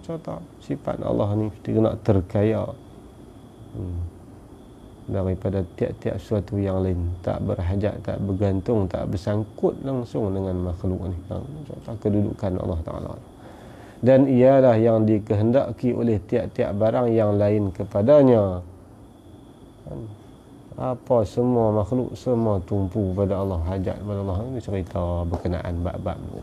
contoh sifat Allah ni kita nak terkaya daripada tiap-tiap sesuatu yang lain, tak berhajat, tak bergantung, tak bersangkut langsung dengan makhluk ni. Contoh kedudukan Allah Ta'ala. Dan ialah yang dikehendaki oleh tiap-tiap barang yang lain kepadanya. Apa semua makhluk semua tumpu pada Allah, hajat pada Allah. Ini cerita berkenaan bab-bab ni.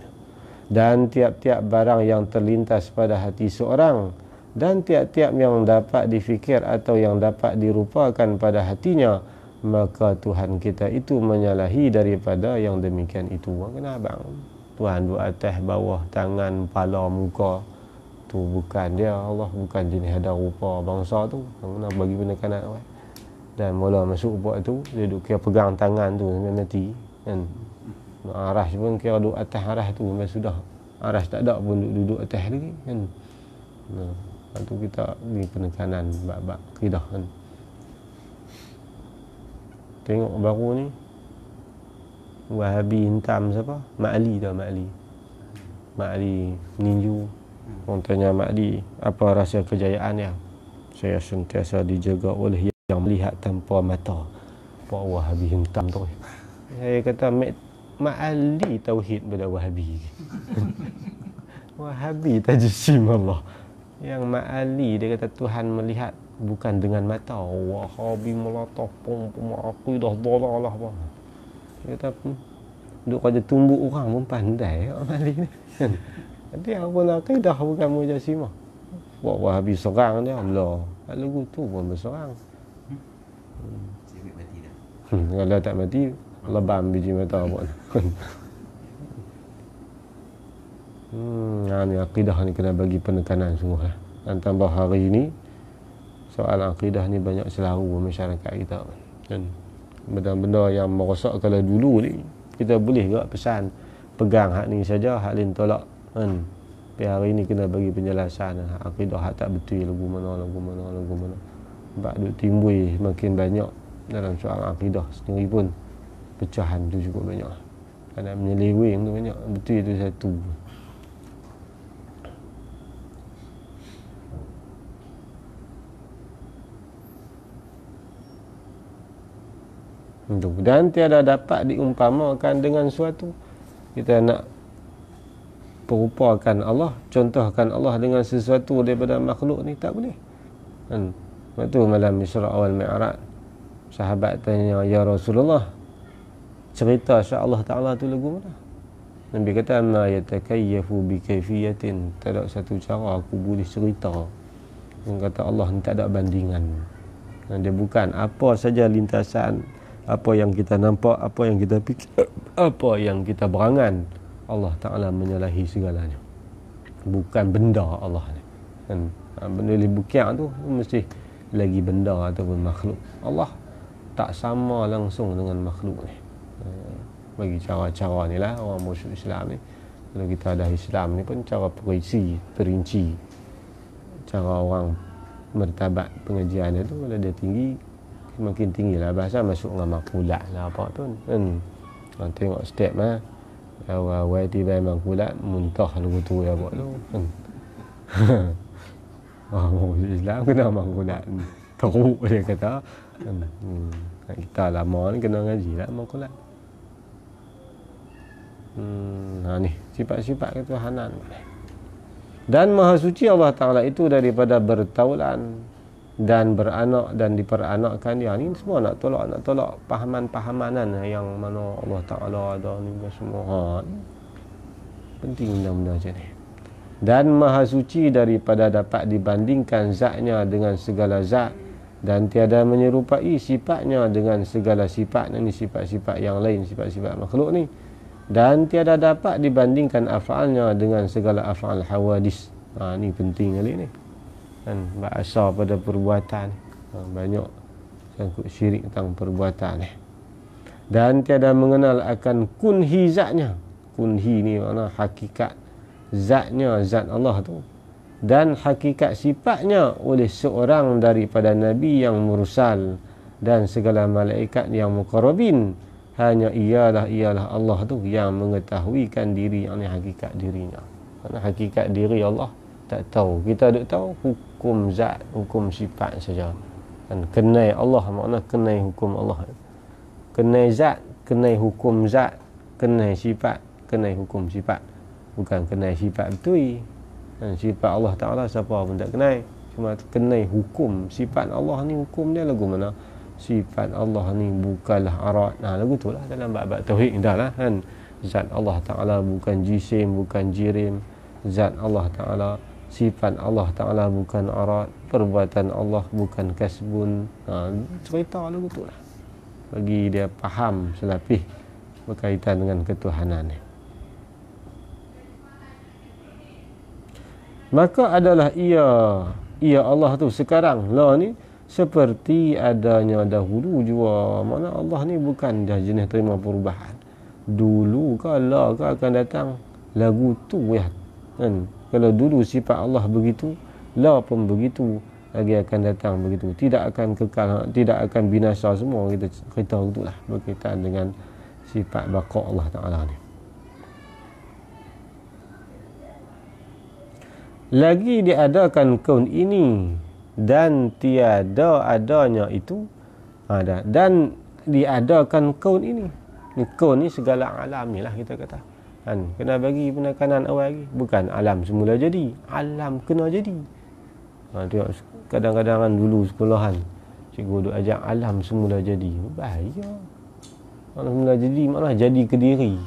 Dan tiap-tiap barang yang terlintas pada hati seorang, dan tiap-tiap yang dapat difikir atau yang dapat dirupakan pada hatinya, maka Tuhan kita itu menyalahi daripada yang demikian itu. Kenapa? Tuhan duduk atas, bawah, tangan, kepala, muka. Tu bukan dia. Allah bukan jenis ada rupa bangsa tu. Kena bagi penekanan awal. Dan mula masuk buat tu, dia duk kira pegang tangan tu sampai mati kan. Arash pun kira duduk atas arash tu sampai sudah. Arash tak ada pun duduk atas lagi kan. Tu kita ni penekanan bab-bab akidah kan. Tengok baru ni Wahabi hentam siapa? Ma'ali dah, Ma'ali ninju. Orang tanya Ma'ali, apa rahsia kejayaan dia? Saya sentiasa dijaga oleh yang melihat tanpa mata. Pak Wahabi hentam tu. Saya kata Ma'ali tauhid pada Wahabi. Wahabi tajsim Allah. Yang Ma'ali dia kata Tuhan melihat bukan dengan mata. Wahabi melatah akidah dalalah apa. Dia kata duk kerja tumbuk orang pun pandai Ma'ali ni. Dia apa nak akidah bukan mujassimah. Buat Wahabi serang dia Allah. Lagu tu pun berserang. Mati dah. Kalau tak mati lebam biji mata buat. Ni akidah ni kena bagi penekanan sungguh lah. Dan tambah hari ini soal akidah ni banyak selaru masyarakat kita kan. Benda-benda yang merosak kalau dulu ni kita boleh juga pesan pegang hak ni saja, hak lain tolak kan. Tapi hari ni kena bagi penjelasan akidah hak tak betul lagu mana. Sebab duk timbul makin banyak dalam soal akidah sendiri pun pecahan tu cukup banyak. Ada menyeleweng tu banyak, betul itu satu. Dan tiada dapat diumpamakan dengan suatu. Kita nak perupakan Allah, contohkan Allah dengan sesuatu daripada makhluk ni tak boleh kan. Waktu malam Isra wal Mi'raj, sahabat tanya, ya Rasulullah, cerita sya Allah Ta'ala tu lagu mana? Nabi kata, ma yatakayyafu bi kayfiyatin, tak ada satu cara aku boleh cerita. Dia kata Allah ni tak ada bandingan. Dia bukan apa saja lintasan, apa yang kita nampak, apa yang kita fikir, apa yang kita berangan, Allah Ta'ala menyalahi segalanya. Bukan benda Allah ni kan. Benda bukiak tu mesti lagi benda ataupun makhluk. Allah tak sama langsung dengan makhluk ni. Bagi cara-cara ni lah orang musyrik Islam ni. Kalau kita ada Islam ni pun cara perinci cara orang mertabat pengajian dia tu, kalau dia tinggi makin tinggi lah bahasa masuk dengan makulat lah apa tu kan. Tengok step lah awal tiba makulat muntah lagu tu ya buat tu kan. Islam kena makulat teruk dia kata kan. Kita lama ni kena ngaji lah makulat. Ni sifat-sifat ketuhanan. Dan Maha Suci Allah Ta'ala itu daripada bertaulan dan beranak dan diperanakkan dia. Ni semua nak tolak pahaman-pahamanan yang mana Allah Ta'ala ada ni semua. Penting benda-benda macam ni. Dan Maha Suci daripada dapat dibandingkan zatnya dengan segala zat, dan tiada menyerupai sifatnya dengan segala sifat. Ini sifat-sifat yang lain, sifat-sifat makhluk ni. Dan tiada dapat dibandingkan af'alnya dengan segala af'al hawadis. Ni penting kali ni kan, bahasa pada perbuatan. Banyak sangkut syirik tentang perbuatan ni. Dan tiada mengenal akan kunhi zatnya. Kunhi ni makna hakikat zatnya, zat Allah tu. Dan hakikat sifatnya oleh seorang daripada Nabi yang mursal dan segala malaikat yang muqarrabin. Hanya ialah Allah tu yang mengetahuikan diri, yang ni hakikat dirinya. Kerana hakikat diri Allah tak tahu. Kita duk tahu hukum zat, hukum sifat saja. Dan kenai Allah makna kenai hukum Allah. Kenai zat, kenai hukum zat, kenai sifat, kenai hukum sifat. Bukan kenai sifat betul. Dan sifat Allah Ta'ala siapa pun tak kenai. Cuma kenai hukum. Sifat Allah ni hukum dia lagu mana? Sifat Allah ni bukanlah arat. Lagu tu lah dalam bab-bab tauhid dah lah kan. Zat Allah Ta'ala bukan jisim, bukan jirim. Zat Allah Ta'ala, sifat Allah Ta'ala bukan arat. Perbuatan Allah bukan kasbun. Cerita lagu tu lah. Bagi dia faham selapih berkaitan dengan ketuhanan ni. Maka adalah ia Allah tu sekarang lah ni seperti adanya dahulu jua. Mana Allah ni bukan dah jenis terima perubahan. Dulu ke lah ke akan datang lagu tu ya kan. Kalau dulu sifat Allah begitu, lah pun begitu lagi akan datang begitu. Tidak akan kekal, tidak akan binasa semua. Kita cerita begitulah berkaitan dengan sifat baqa Allah Ta'ala ni. Lagi diadakan kaun ini dan tiada adanya itu, dan diadakan kaun ini. Kaun ni segala alam ni lah kita kata kan. Kena bagi penekanan awal lagi, bukan alam semula jadi, alam kena jadi. Tengok kadang-kadang kan dulu sekolahan cikgu duk ajak alam semula jadi, bahaya. Alam semula jadi malah jadi ke diri.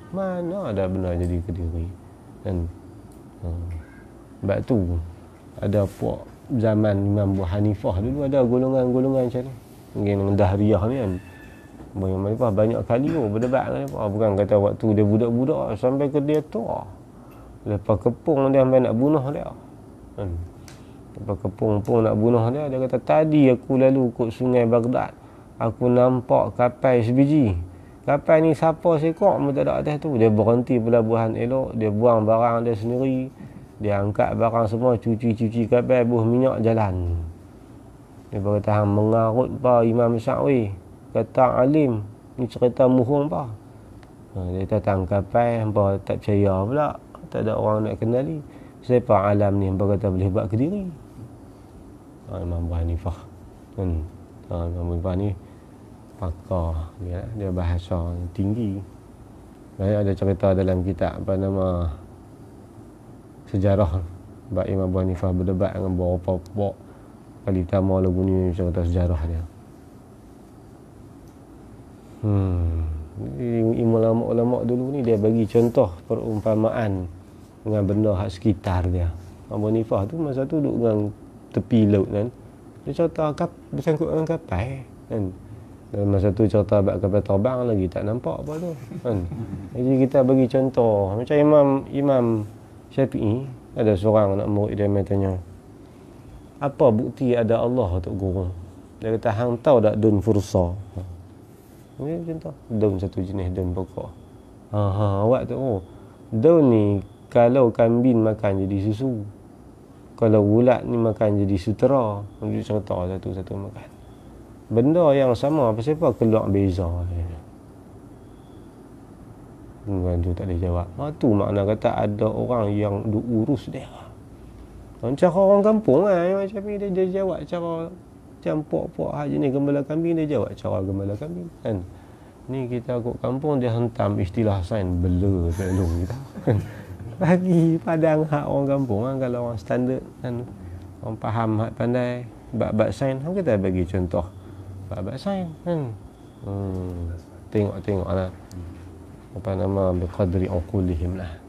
Mana ada benar jadi ke diri kan. Sebab tu ada puak zaman Imam Abu Hanifah dulu ada golongan-golongan macam ni. Mungkin Dahriyah ni kan. Imam Abu Hanifah banyak kali berdebat dengan dia. Bukan kata waktu dia budak-budak sampai ke dia tua. Lepas kepung dia sampai nak bunuh dia. Kan. Lepas kepung-pung nak bunuh dia, dia kata tadi aku lalu kot sungai Baghdad. Aku nampak kapal sebiji. Kapal ni siapa sekok pun tak ada atas tu. Dia berhenti pelabuhan elok, dia buang barang dia sendiri. Dia angkat barang semua, cuci-cuci kapal, buh minyak jalan. Dia berkata, mengarut pa Imam Sa'wi. Kata alim, ni cerita muhung pa. Dia kata tang kapal, hampa tak percaya pula. Tak ada orang nak kenali. Siapa alam ni, hampa kata boleh buat ke diri. Imam Abu Hanifah. Imam Abu Hanifah ni pakar. Dia bahasa tinggi. Ada cerita dalam kitab apa nama sejarah bab Imam Abu Hanifah berdebat dengan beberapa puak kali pertama lagu ni cerita sejarah dia. Ulama-ulama dulu ni dia bagi contoh perumpamaan dengan benda hak sekitar dia. Abu Hanifah tu masa tu duduk dengan tepi laut kan. Dia cerita bersangkut dengan kapal kan. Dan masa tu cerita bab kapal terbang lagi tak nampak apa tu kan. Jadi kita bagi contoh macam Imam Syafi'i, ada seorang anak murid dia main tanya, apa bukti ada Allah untuk guru? Dia kata, hang tahu tak daun fursa? Ini contoh, daun satu jenis daun pokok. Awak tu, daun ni kalau kambing makan jadi susu, kalau ulat ni makan jadi sutera. Dia cerita satu-satu makan. Benda yang sama, apa keluar beza. Kan tu tak boleh jawab. Tu makna kata ada orang yang duk urus dia. Cara orang kampung macam ni dia jawab cara macam puak-puak haji ni gembala kambing, dia jawab cara gembala kambing kan. Ni kita kok kampung dia hentam istilah sain bela selalu kita. Bagi padang hak orang kampung kan, kalau orang standard kan orang faham hak pandai bab-bab sain, kita bagi contoh bab-bab sain kan. Tengok-tengoklah. Apa nama biqadri uqulihim lah.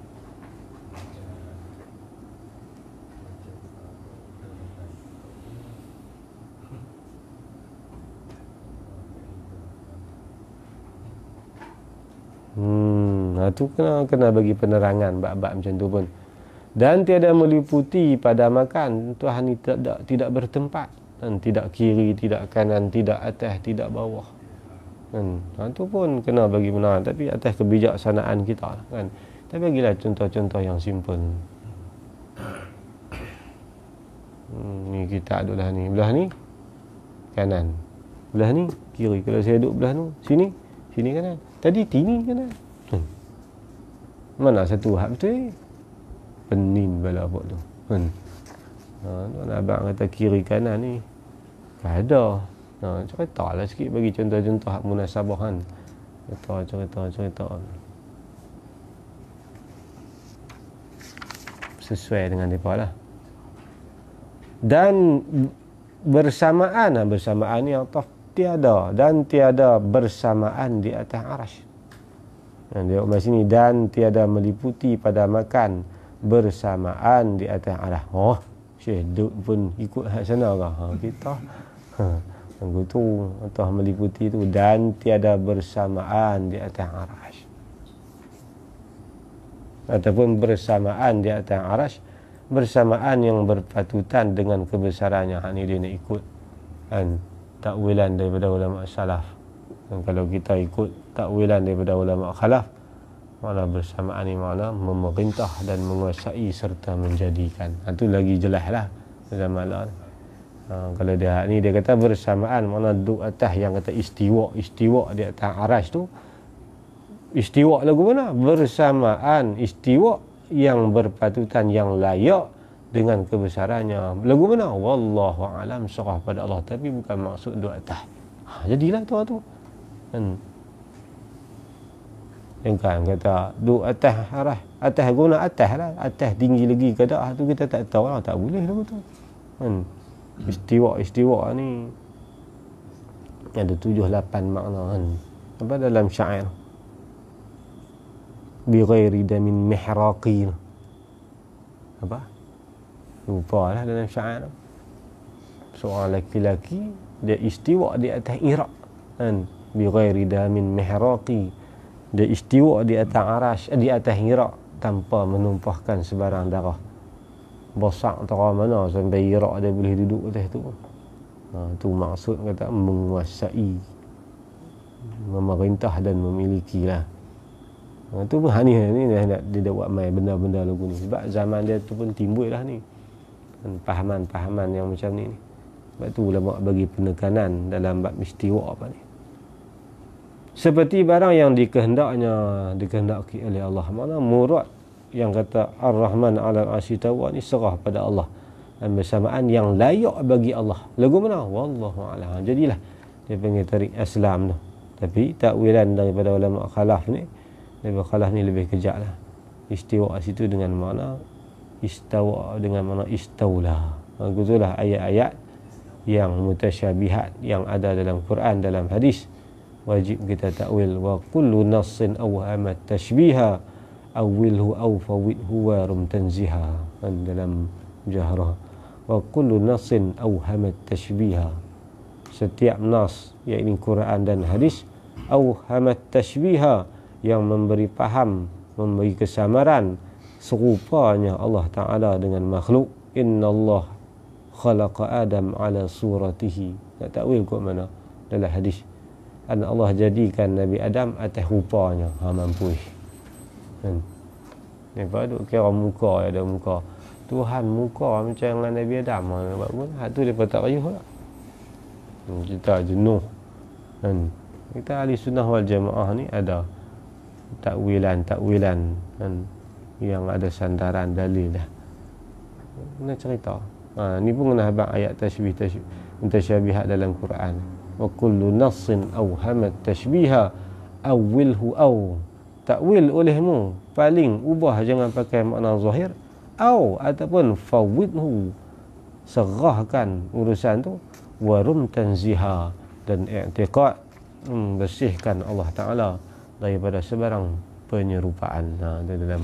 Tu kena bagi penerangan bab-bab macam tu pun. Dan tiada meliputi pada makan, Tuhan ni tidak bertempat dan tidak kiri, tidak kanan, tidak atas, tidak bawah. Kan, tu pun kena bagi benar, tapi atas kebijaksanaan kita kan. Kita bagilah contoh-contoh yang simple. Ni kita duduk belah ni kanan, belah ni kiri. Kalau saya duduk belah tu sini kanan, tadi sini kanan. Mana satu hak betul? Penin bala apa tu kan. Abang kata kiri kanan ni ada. Ceritalah sikit bagi contoh-contoh hak munasabah kan. Cerita. Sesuai dengan mereka lah. Dan bersamaan ni tiada dan tiada bersamaan di atas arasy. Dia kat sini dan tiada meliputi pada makan bersamaan di atas arasy. Syekh duk pun ikut hak sana ke? Kita Tunggu tu atau meliputi tu dan tiada bersamaan di atas arasy. Ataupun bersamaan di atas arasy, bersamaan yang berpatutan dengan kebesarannya. Ini dia nak ikut kan, takwilan daripada ulama salaf. Dan kalau kita ikut takwilan daripada ulama khalaf, makna bersamaan ni makna memerintah dan menguasai serta menjadikan. Itu lagi jelas lah dalam makna. Kalau dia ni dia kata bersamaan, makna duduk atas, yang kata istiwa di atas aras tu, istiwa lagu mana? Bersamaan, istiwa yang berpatutan, yang layak dengan kebesarannya. Lagu mana? Wallahu alam, serah pada Allah, tapi bukan maksud duduk atas. Jadilah tu kan. Yang kan kata duduk atas arah, atas guna atas lah, atas tinggi lagi ke tak, tu kita tak tahu lah, tak boleh lagu tu kan. Istiwa ni ada 7-8 makna kan. Apa dalam syair bi ghairi damin mihraqi, apa lupa lah dalam syair. Seorang laki-laki dia istiwa di atas Iraq kan, bi ghairi damin mihraqi, dia istiwa di atas arash, di atas Iraq tanpa menumpahkan sebarang darah. Bosak antara mana sampai Iraq dia boleh duduk atas tu. Tu maksud kata menguasai, memerintah dan memiliki lah. Tu pun ni dia buat main benda-benda lagu ni. Sebab zaman dia tu pun timbul lah ni pahaman-pahaman yang macam ni. Sebab tu ulama bagi penekanan dalam bab istiwa apa ni. Seperti barang yang dikehendaki oleh Allah. Mana murad yang kata Ar-Rahman 'alal 'arsy tawa ni serah pada Allah, dan bersamaan yang layak bagi Allah. Lagu mana? Wallahu a'lam. Jadilah dia panggil tarik Islam tu. Tapi takwilan daripada ulama khalaf ni, daripada khalaf ni lebih kejak lah. Istiwa situ dengan makna istawa, dengan makna istaula. Itulah ayat-ayat yang mutasyabihat yang ada dalam Quran, dalam hadis. Wajib kita takwil. Wa kullu nassin awhamat tashbiha awilhu aw fawidhu wa rum tanziha. Dalam Jahrah, wa kullu nassin awhamat tashbiha, setiap nas, iaitu Quran dan hadis, awhamat tashbiha, yang memberi faham, memberi kesamaran serupanya Allah Ta'ala dengan makhluk. Inna Allah khalaqa Adam ala suratihi. Tak takwil kot mana dalam hadis, dan Allah jadikan Nabi Adam atas rupanya. Mampu kan. Ni pada kira muka, ada muka Tuhan muka macam dengan Nabi Adam. Nampak pun tu dia tak payuh lah. Kita jenuh kan. Kita ahli sunnah wal jamaah ni ada takwilan kan, yang ada sandaran dalil dah. Kena cerita. Ni pun kena habaq ayat tasyabihat dalam Quran. Wa kullu nassin awhamat tashbiha awilhu aw, takwil olehmu, paling ubah, jangan pakai makna zahir, ataupun fawidhu, serahkan urusan tu, warum tanziha, dan i'tiqad, bersihkan Allah Ta'ala daripada sebarang penyerupaan. Dalam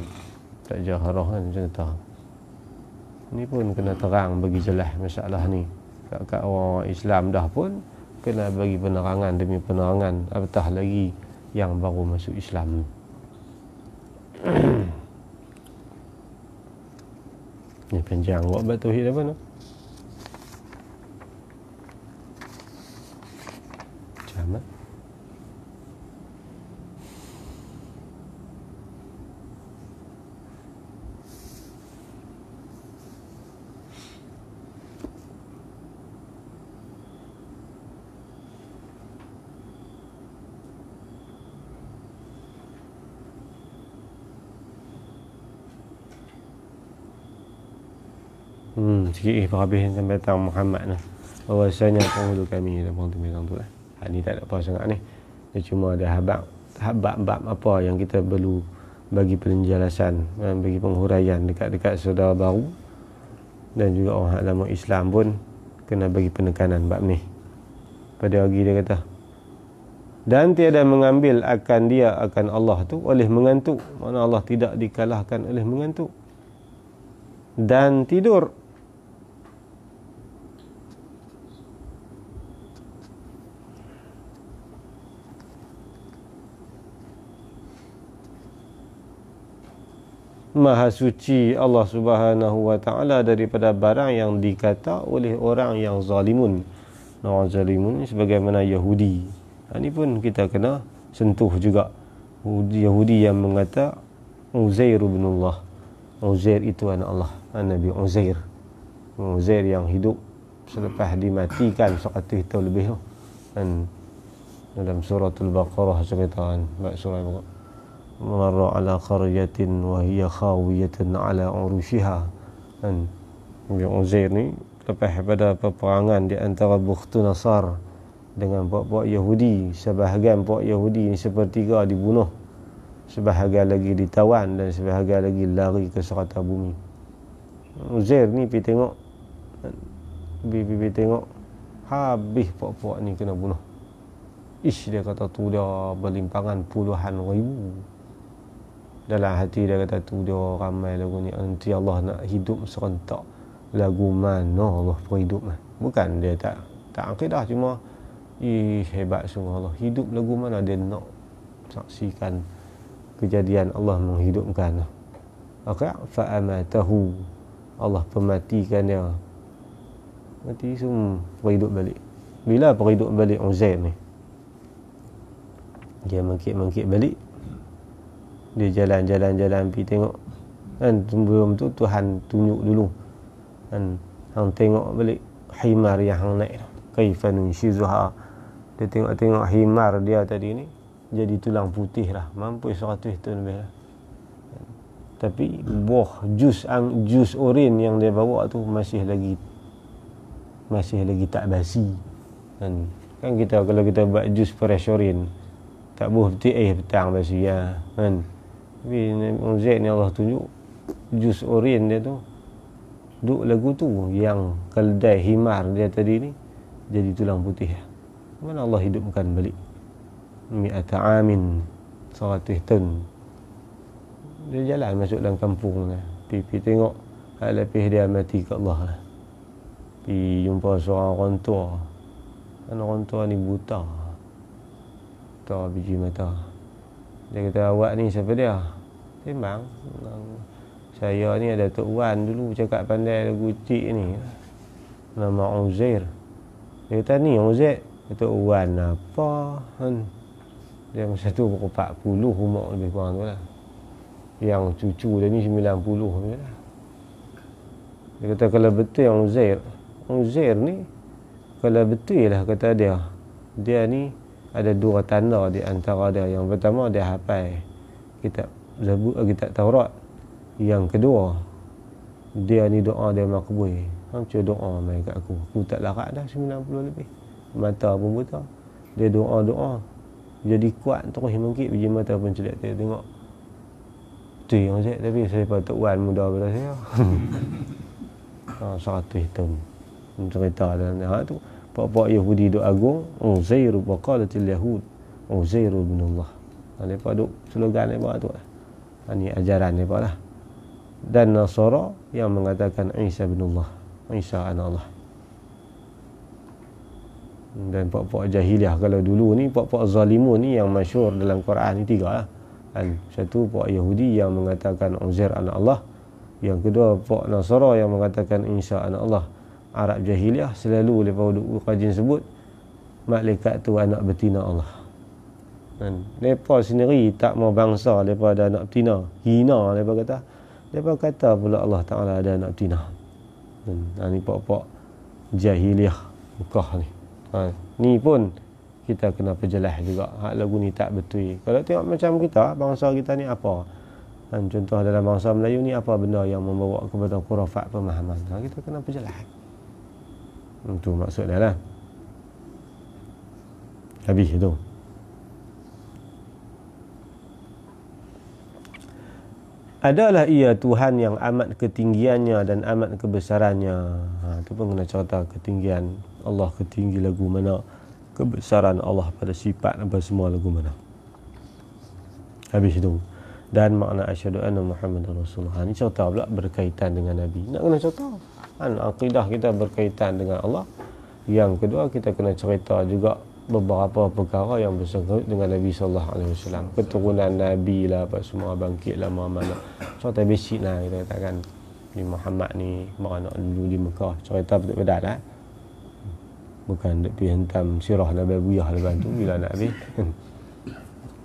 Jahrah kan cerita ni pun kena terang, bagi jelas masalah ni kat orang Islam dah pun kena bagi penerangan demi penerangan, apatah lagi yang baru masuk Islam. Ni panjang buat tauhid apa tu? Macam sikit habis sampai tentang Muhammad lah. Bahawasanya penghulu kami dalam tentang tu lah. Ni tak ada apa sangat ni. Dia cuma ada bab apa yang kita perlu bagi penjelasan, bagi penghuraian dekat saudara baru, dan juga orang agama Islam pun kena bagi penekanan bab ni. Pada hari dia kata, dan tiada mengambil akan dia akan Allah tu oleh mengantuk. Mana Allah tidak dikalahkan oleh mengantuk dan tidur. Maha suci Allah Subhanahu wa Ta'ala daripada barang yang dikata oleh orang yang zalimun. orang zalimun ni sebagaimana Yahudi. Ini pun kita kena sentuh juga. Yahudi yang mengata Uzair bin Allah, Uzair itu anak Allah, Nabi Uzair. Uzair yang hidup selepas dimatikan 100 tahun lebih. Dan dalam suratul Baqarah ceritakan surah Baqarah, marra ala qaryatin wa hiya khawiyatan ala urushiha. Dan Nabi Uzair ni lepas pada peperangan di antara Bukhtu Nasar dengan puak-puak Yahudi, sebahagian puak Yahudi ni sepertiga dibunuh, sebahagian lagi ditawan dan sebahagian lagi lari ke serata bumi. Uzair ni pergi tengok habis puak-puak ni kena bunuh. Dia kata tu dia berlimpangan puluhan ribu. Dalam hati dia kata tu dia ramai lagu ni, nanti Allah nak hidup serentak. Lagu mana Allah berhidup? Bukan dia tak akidah, cuma hebat sungguh Allah. Hidup lagu mana dia nak saksikan kejadian Allah menghidupkan. Maka fa'amatahu, Allah pematikan dia. Mati semua, berhidup balik. Bila berhidup balik Uzair ni? Dia mengkit balik. Dia jalan pergi tengok. Dan sebelum tu Tuhan tunjuk dulu. Dan hang tengok balik himar yang hang naik. Kaifa nunshizuha. Dia tengok himar dia tadi ni jadi tulang putih lah. Mampu 100 tahun lebih lah. Tapi buah jus oren yang dia bawa tu masih lagi tak basi. Dan kan kita kalau kita buat jus fresh oren, tak boleh betul petang basi ya kan. Tapi Uzair ni Allah tunjuk jus oren dia tu duk lagu tu yang keldai himar dia tadi ni jadi tulang putih. Mana Allah hidupkan balik mi'ata amin, 100 tahun. Dia jalan masuk dalam kampung lah. Pergi tengok lepas dia mati ke Allah lah. Pergi jumpa seorang orang tua. Kan orang tua ni buta biji mata. Dia kata, awak ni siapa dia? Sembang, saya ni ada Tok Wan dulu cakap pandai lagu cik ni, nama Uzair. Dia kata, ni Uzair. Tok Wan apa kan? Dia masa tu pukul 40 umur lebih kurang tu lah. Yang cucu dia ni 90 lah. Dia kata kalau betul yang Uzair ni, kalau betul lah kata dia ni ada dua tanda di antara dia. Yang pertama dia hafal kitab Taurat. Yang kedua dia ni doa dia makbul. Macam doa mai kat aku tak larat dah 90 lebih. Mata pun buta. Dia doa jadi kuat terus mengkit biji mata pun celik. Dia tengok tu yang Uzair, tapi saya Tok Wan muda pada saya. 100 tahun cerita dan tu puak-puak Yahudi duk agung Uzair waqalatil yahud Uzair bin Allah. Depa duk slogan depa tu. Ini ajaran depa lah. Dan Nasara yang mengatakan Isa bin Allah, Isa anak Allah. Dan puak-puak jahiliah kalau dulu ni, puak-puak zalimun ni yang masyhur dalam Quran ni tiga lah. Dan satu puak Yahudi yang mengatakan Uzair anak Allah. Yang kedua puak Nasara yang mengatakan Isa anak Allah. Arab jahiliah selalu lepas duk rajin sebut malaikat tu anak betina Allah. Dan mereka sendiri tak mau bangsa mereka ada anak betina. Hina mereka kata pula Allah Ta'ala ada anak betina. Dan ni puak-puak jahiliah Mekah ni. Ni pun kita kena perjelas juga. Hak lagu ni tak betul. Kalau tengok macam kita, bangsa kita ni apa? Dan contoh dalam bangsa Melayu ni apa benda yang membawa kepada khurafat pemahaman. Kita kena perjelas. Itu maksud dia lah. Habis itu. Adalah ia Tuhan yang amat ketinggiannya dan amat kebesarannya. Itu pun kena cerita ketinggian Allah, ketinggi lagu mana, kebesaran Allah pada sifat apa semua lagu mana. Habis itu. Dan makna asyhadu anna Muhammadar Rasulullah. Ini cerita pula berkaitan dengan Nabi. Nak kena cerita. Akidah kita berkaitan dengan Allah. Yang kedua kita kena cerita juga beberapa perkara yang bersangkut dengan Nabi sallallahu alaihi wasallam. Keturunan Nabi lah apa semua, bangkit lah mana. Cerita basic lah kita katakan. Ni Muhammad ni beranak dulu di Mekah. Cerita betul-betul lah. Bukan duk pergi hentam sirah Nabi Buyah lepas tu bila nak habis.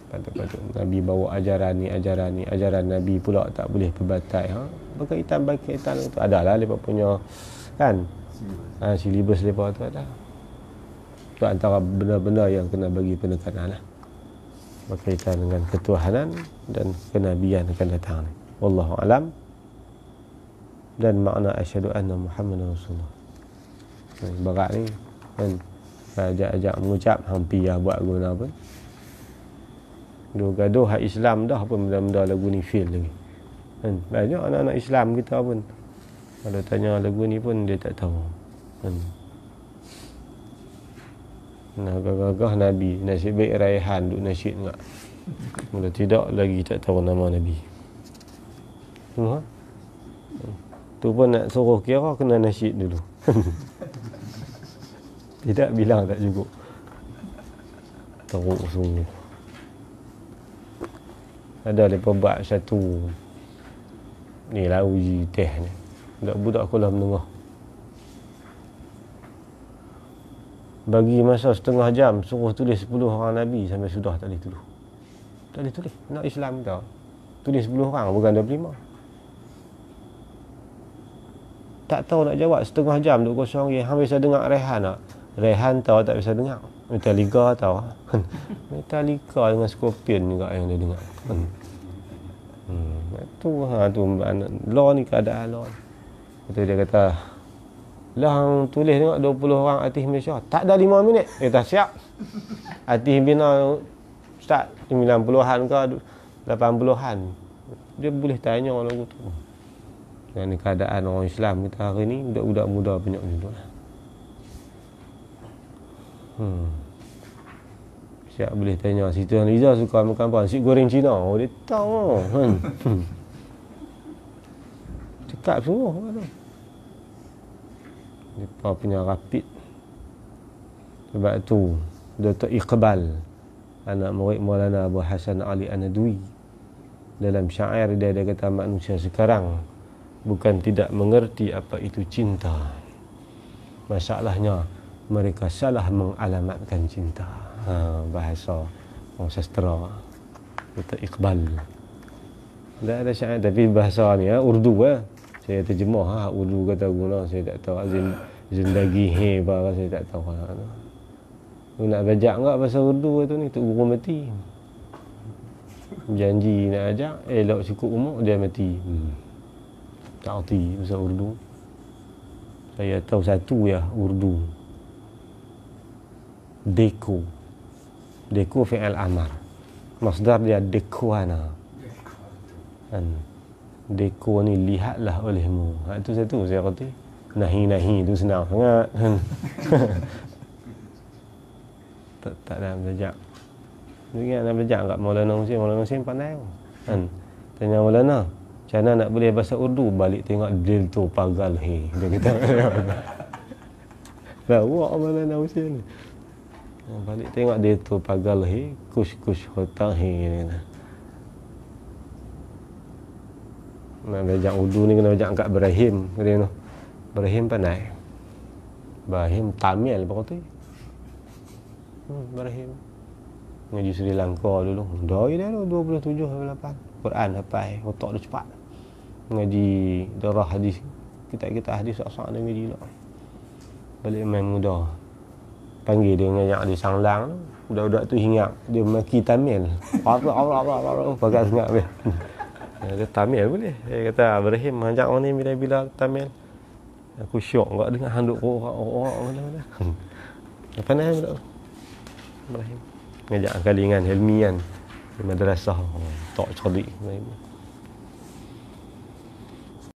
Patut-patut Nabi bawa ajaran ni, ajaran Nabi pula tak boleh berbatai. Berkaitan tu adalah lepas punya kan. Silibus lepas tu ada. Itu antara benda-benda yang kena bagi penekanan lah. Berkaitan dengan ketuhanan dan kenabian akan datang ni. Wallahu alam. Dan makna asyhadu anna Muhammadar Rasulullah. Berat ni kan, ajak mengucap hampir ya buat guna pun. Dua gaduh hak Islam dah pun benda-benda lagu ni fail lagi. Kan banyak anak-anak Islam kita pun kalau tanya lagu ni pun dia tak tahu. Kan. Nah, gagah Nabi, nasib baik Raihan duk nasyid enggak. Mula tidak lagi tak tahu nama Nabi. Semua. Tu pun nak suruh kira kena nasyid dulu. Tidak bilang tak cukup. Teruk sungguh. Ada lepas buat satu ni lah uji teh ni. Budak-budak sekolah menengah. Bagi masa setengah jam suruh tulis 10 orang Nabi sampai sudah tak boleh tulis. Tak boleh tulis. Nak Islam tau. Tulis 10 orang bukan 25. Tak tahu nak jawab setengah jam duk kosong je. Hang biasa dengar Rehan tak? Rehan tahu tak bisa dengar. Metallica tahu. Metallica dengan Scorpion juga yang dia dengar. Tu law ni keadaan law. Betul dia kata, lah hang tulis tengok 20 orang artis Malaysia. Tak ada 5 minit. Dah siap. Artis bina start 90-an ke 80-an. Dia boleh tanya lagu tu. Dan keadaan orang Islam kita hari ni, budak-budak muda banyak macam tu lah. Siap boleh tanya Siti Nurhaliza suka makan apa? Nasi goreng Cina. Oh dia tahu kan. Cakap semua tu. Dia punya rapid. Sebab tu Dr. Iqbal, anak murid Maulana Abu Hasan Ali An-Nadwi, dalam syair dia kata manusia sekarang bukan tidak mengerti apa itu cinta. Masalahnya mereka salah mengalamatkan cinta. Bahasa orang sastra Dr. Iqbal. Tak ada syair tapi bahasa ni Urdu saya terjemah Urdu kata guna saya tak tahu. Zindagi heba saya tak tahu. Tu nak belajar enggak bahasa Urdu tu ni tu guru mati. Janji nak ajak elok cukup umur dia mati. Tak erti bahasa Urdu. Saya tahu satu ya Urdu. Deko fi'il amar. Masdar dia dekuana. Kan. Deko ni lihatlah olehmu. Itu satu saya kata. Nahi tu senang sangat. tak ada belajar. Ingat nak belajar kat Maulana Husain pandai. Kan. Tanya Maulana, macam mana nak boleh bahasa Urdu? Balik tengok Dil tu pagal he. Dia kata. Lawak Maulana Husain ni. Balik tengok dia tu pagal he, kush hutang he. Nak belajar Urdu ni kena belajar kat Ibrahim. Ibrahim pandai. Ibrahim Tamil apa kata? Ibrahim ngaji Sri Lanka dulu. Dari dah 27 28. Quran hafal, otak dia cepat. Ngaji darah hadis. Kita hadis sak-sak dia ngaji lah. Balik main muda. Panggil dia ngajak di Sanglang. Budak-budak tu hinggap. Dia maki Tamil. Allah. Pakai sangat dia. Dia Tamil boleh. Dia kata Ibrahim ajak orang ni bila-bila Tamil. Aku syok enggak dengar handuk orang mana-mana. Pandai budak tu. Ibrahim. Ngajak kalingan Helmian di madrasah. Tak cerdik.